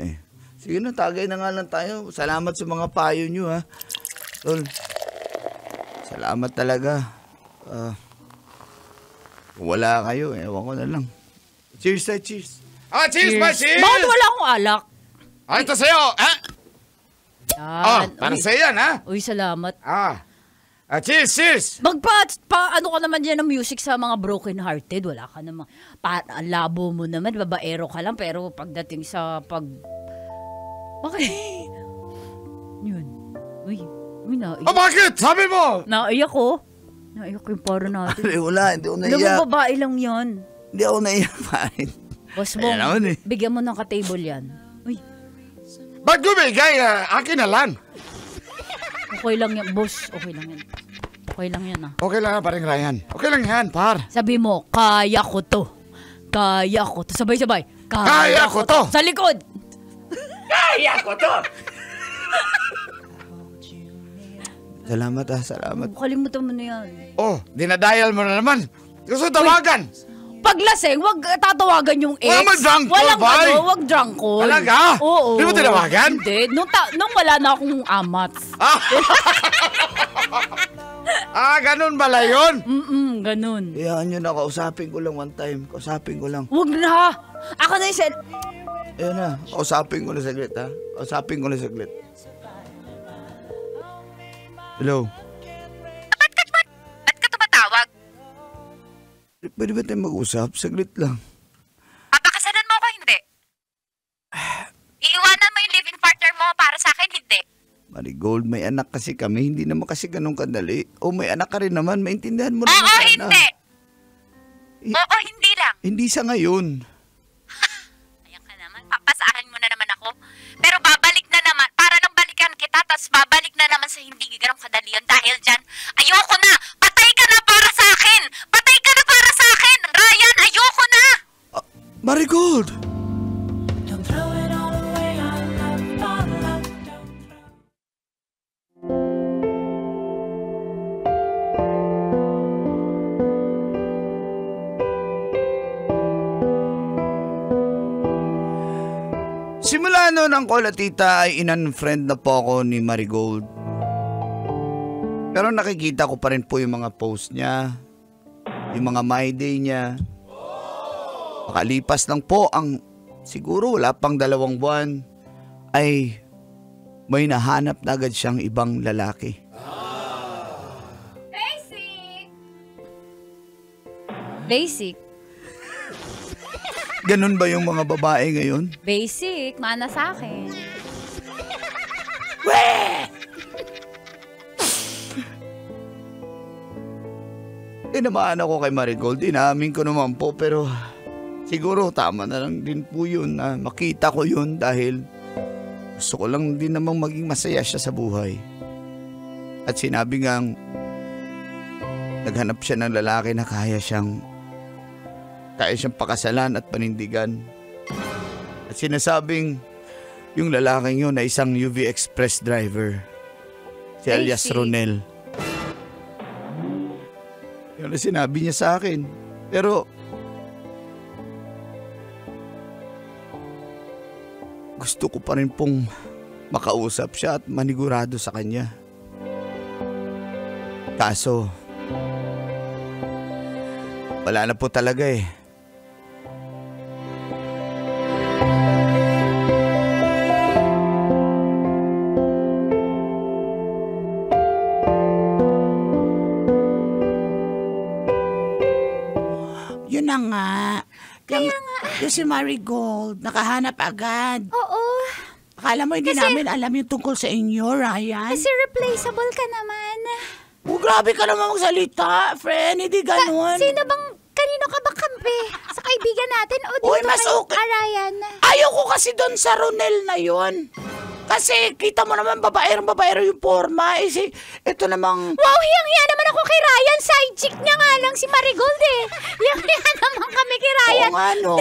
Sige na, tagay na nga lang tayo. Salamat sa mga payo nyo, ha. Tol, salamat talaga. Kung wala kayo, ewan ko na lang. Cheers, cheers. Cheers ba, cheers? Bakit wala akong alak? Ito sa'yo, ha? Yan. Para Uy. sa'yo yan, ha? Uy, salamat. Cheers. Ano ka naman dyan ng music sa mga broken hearted? Wala ka naman. Ang labo mo naman, babaero ka lang, pero pagdating sa Bakit? Yun. Uy, naiyak. Bakit? Sabi mo. Naiyak ko. Naiyak ko yung paro natin. Wala, hindi ako Alam naiyak. mo, babae lang yan. Hindi ako naiyak, parin. Boss mo, Ayan naman bigyan mo ng ka-table yan. Uy, Ba't gumigay? Akin na lang. okay lang yan, boss. Okay lang yan. Okay lang yan Okay lang, paring Ryan. Okay lang yan, par. Sabi mo, kaya ko to. Kaya ko to. Sabay-sabay. Kaya ko to! Sa likod! Kaya ko to! Salamat salamat. Kalimutan mo na yan. Oh, dinadial mo na naman. Gusto tawagan. Pag laseng, wag tatawagan yung ex. Wala drunk call, Walang bay. wag drunk call. Talaga? Oo. Di mo tinawagan? Hindi. Nung wala na akong amat. Ganun bala yun? Ganun. Hayaan nyo na, kausapin ko lang one time. Kausapin ko lang. Wag na. Ako na yung Ayan na, kausapin ko na saglit ha. Kausapin ko na saglit. Hello? Ba't ka tumatawag? Pwede ba tayo mag-usap? Saglit lang. Papakasalan mo ako, hindi? Iiwanan mo yung living partner mo para sa akin, hindi? Marigold, may anak kasi kami. Hindi naman kasi ganun kadali. O may anak ka rin naman. Maintindihan mo Oo, naman sana. hindi! Oo, hindi lang. Hindi sa ngayon. Ayan ka naman, papasahan mo na naman ako. Pero babalik na naman, para nang balikan kita, tas babalik na naman sa hindi ganun kadali yun. Dahil dyan, ayoko na! Patay ka na para sa akin! Patay ka na para sa akin! Ryan, ayoko na! Marigold! Simula noon ang Kola Tita ay in-unfriend na po ako ni Marigold. Pero nakikita ko pa rin po yung mga post niya, yung mga my day niya. Makalipas lang po ang siguro wala pang 2 buwan ay may nahanap na agad siyang ibang lalaki. Basic. Ganun ba yung mga babae ngayon? Basic. Mana sa akin. Tinamaan ako kay Marigold. Inamin ko naman po pero siguro tama na lang din po yun na makita ko yun dahil gusto ko lang din namang maging masaya siya sa buhay. At sinabi ngang naghanap siya ng lalaki na kaya siyang pakasalan at panindigan. At sinasabing yung lalaking yun na isang UV Express driver. Si alias Ronel. Yun na sinabi niya sa akin. Pero gusto ko pa rin pong makausap siya at manigurado sa kanya. Kaso wala na po talaga eh. Yun na nga. Yung si Marigold, nakahanap agad. Oo. Akala mo hindi namin alam yung tungkol sa inyo, Ryan? Kasi replaceable ka naman. Oh, grabe ka naman magsalita, friend. Hindi ganun. Kanino ka ba kampi? Sa kaibigan natin o dito Uy, mas kay okay. Ryan? Ayaw ko kasi doon sa Ronel na yon. Kasi kita mo naman babaero yung forma. Ito namang... Wow, hiyang-hiya naman ako kay Ryan. Side chick niya nga lang si Marigold eh. Hiyang-hiya naman kami kay Ryan. Oo nga, no.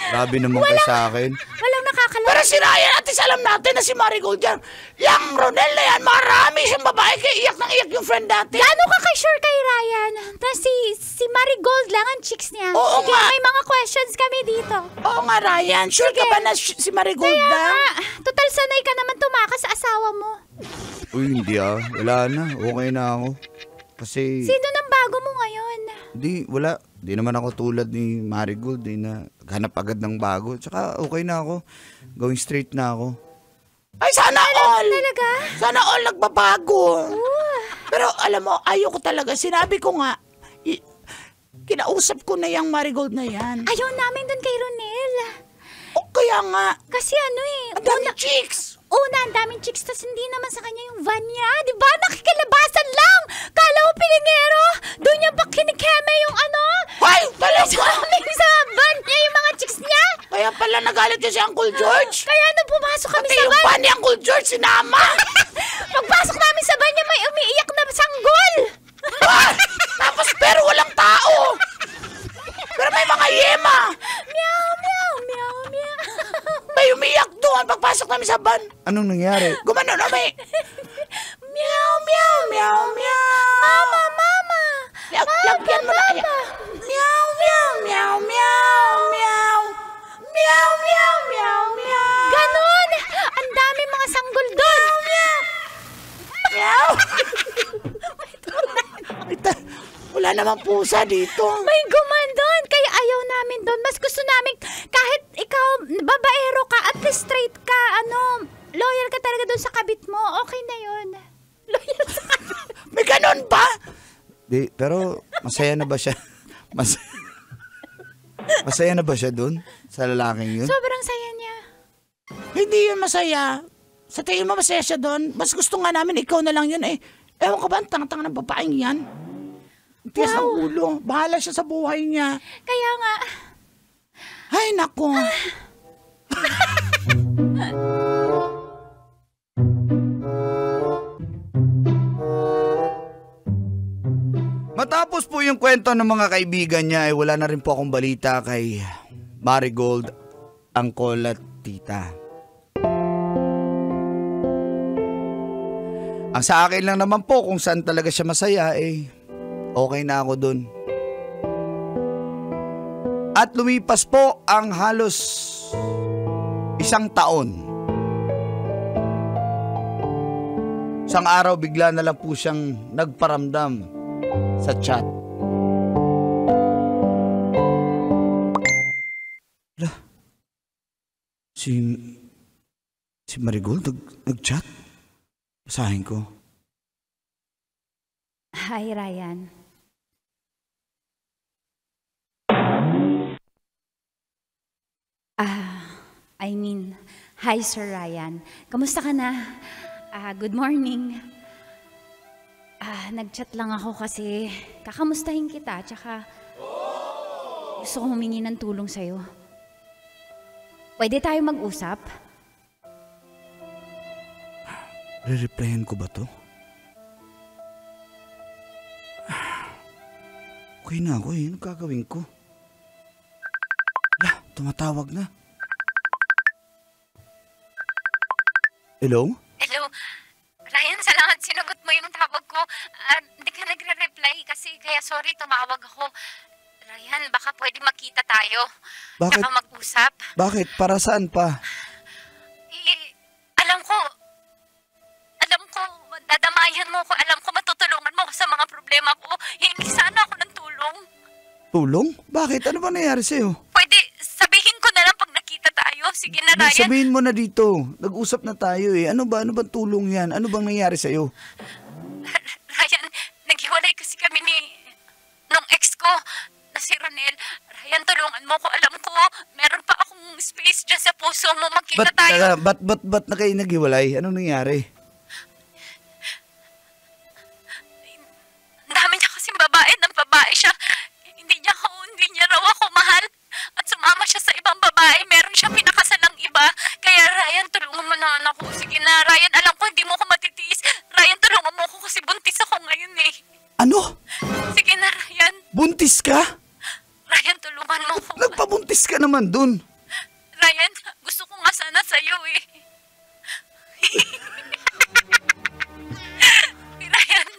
Grabe naman kayo sa akin. Walang nakakalawa. Pero si Ryan, at least alam natin na si Marigold yan. Yang Ronel na yan, marami siyang babae. Kaya iyak nang iyak yung friend natin. Gaano ka kay-sure kay Ryan? Tapos si Marigold lang ang chicks niya. Oo Sige, nga. may mga questions kami dito. Oo nga, Ryan. Sure ka ba na si Marigold Kaya lang? nga, total sanay ka naman tumakas sa asawa mo. Uy, hindi ah. Wala na. Okay na ako. Kasi... Sino nang bago mo ngayon? Wala. Di naman ako tulad ni Marigold na hanap agad ng bago. Tsaka okay na ako. Going straight na ako. Ay, sana all! Talaga? Sana all nagbabago. Pero alam mo, ayoko talaga. Sinabi ko nga, kinausap ko na yung Marigold na yan. Ayaw namin dun kay Ronel. O kaya nga, Kasi ano eh. ang dami chicks. Una, ang daming chicks, tas hindi naman sa kanya yung van niya. Di ba? Nakikilabasan lang! Kala ko pilingero! Doon niya ba kinikeme yung ano? Ay, talaga! Sa van niya yung mga chicks niya! Kaya pala nagalit niya si Uncle George. Kaya nung pumasok kami Pati sa yung van, pan ni Uncle George, sinama. pagpasok namin sa van niya, may umiiyak na sanggol! Ah, tapos pero walang tao. Pero may mga yema. Meow, meow, meow. yun? Anong nangyari? Gumano na ba? Meow, meow, meow, meow. Mama! Lagyan mo na kaya. Meow, meow, meow, meow, meow. Meow, meow, meow, meow. Ganon! Ang dami mga sanggol doon! Meow. Wala namang pusa dito. May guman doon! Kaya ayaw namin doon. Mas gusto namin, kahit ikaw, babaero ka, at least straight ka, loyal ka talaga doon sa kabit mo. Okay na yun. Loyal sa kabit. May ganon pa? Di, pero masaya na ba siya? Masaya na ba siya dun? Sa lalaking yun? Sobrang saya niya. Hindi yun masaya. Sa tingin mo masaya siya doon? Mas gusto nga namin ikaw na lang yun eh. Ewan ko ba ang tanga-tanga ng babaeng yan? Ang tigas ng ulo. Bahala siya sa buhay niya. Kaya nga, Ay, nako. Matapos po yung kwento ng mga kaibigan niya, ay wala na rin po akong balita kay Marigold, Angkol at Tita. Ang sa akin lang naman po kung saan talaga siya masaya, okay na ako dun. At lumipas po ang halos 1 taon. Isang araw bigla na lang po siyang nagparamdam sa chat. Si Marigold nag-chat? Basahin ko. hi Ryan. Hi Sir Ryan. Kamusta ka na? Good morning. Nag-chat lang ako kasi kakamustahin kita, tsaka gusto kong humingi ng tulong sa'yo. Pwede tayo mag-usap? Re-replyan ko ba to? Okay na ako Ano gagawin ko? Tumatawag na. Hello? Hello? Ryan, salamat sinagot mo yung tawag ko. Hindi ka nagre-reply kasi kaya sorry, tumawag ako. Ryan, baka pwede makita tayo. Bakit? Tsaka mag-usap. Bakit? Para saan pa? Alam ko, dadamayan mo ko. Alam ko, matutulungan mo ko sa mga problema ko. Hingi sana ako ng tulong. Tulong? Bakit? Ano ba nangyari sa'yo? Pwede, sabihin ko na lang pag nakita tayo. Sige na, Ryan. Sabihin mo na dito. Nag-usap na tayo Ano bang tulong yan? Ano bang nangyari sa'yo? Ryan, naghiwalay kasi kami nung ex ko na si Ronel. Ryan, tulungan mo ko. Alam ko, meron pa akong space dyan sa puso mo. Magkita tayo. Ba't na kayo naghiwalay? Anong nangyari? Ang dami niya kasing babae. Ng babae siya. Hindi niya raw ako mahal. At sumama siya sa ibang babae. Meron siyang pinakasalang iba. Kaya Ryan, tulungan mo na anak ko. Sige na, Ryan. Alam ko, hindi mo ko matitiis. Ryan, tulungan mo ko kasi buntis ako ngayon eh. Ano? Sige na, Ryan. Buntis ka? Ryan, tulungan mo ko. Nagpabuntis ka naman dun. Ryan, gusto ko nga sana sa'yo eh. Ryan,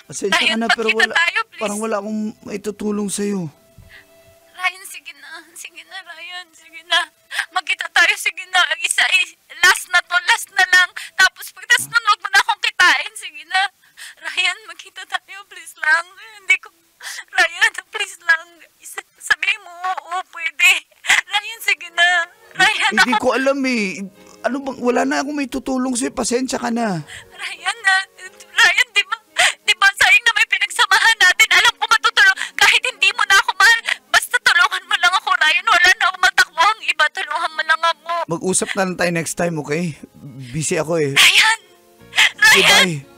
Pasensya ka Ryan, na pero magkita tayo, please. parang wala akong maitutulong sa'yo. Ryan, sige na. Sige na, Ryan. Sige na. Magkita tayo, sige na. Last na lang. Tapos pagtas nun, huwag mo na akong kitain. Sige na. Ryan, magkita tayo, please lang. Hindi ko... Ryan, please lang. Sabihin mo, oo, pwede. Ryan, sige na. Ryan, Hindi ko alam Ano bang, wala na akong may tutulong sa'yo. Pasensya ka na. Ryan, di ba sayang na may pinagsamahan natin? Alam ko matutulong. Kahit hindi mo na ako mahal, basta tulungan mo lang ako, Ryan. Wala na akong matakbo. Ang iba, tulungan mo lang ako. Mag-usap na lang tayo next time, okay? Busy ako Ryan! Okay, bye.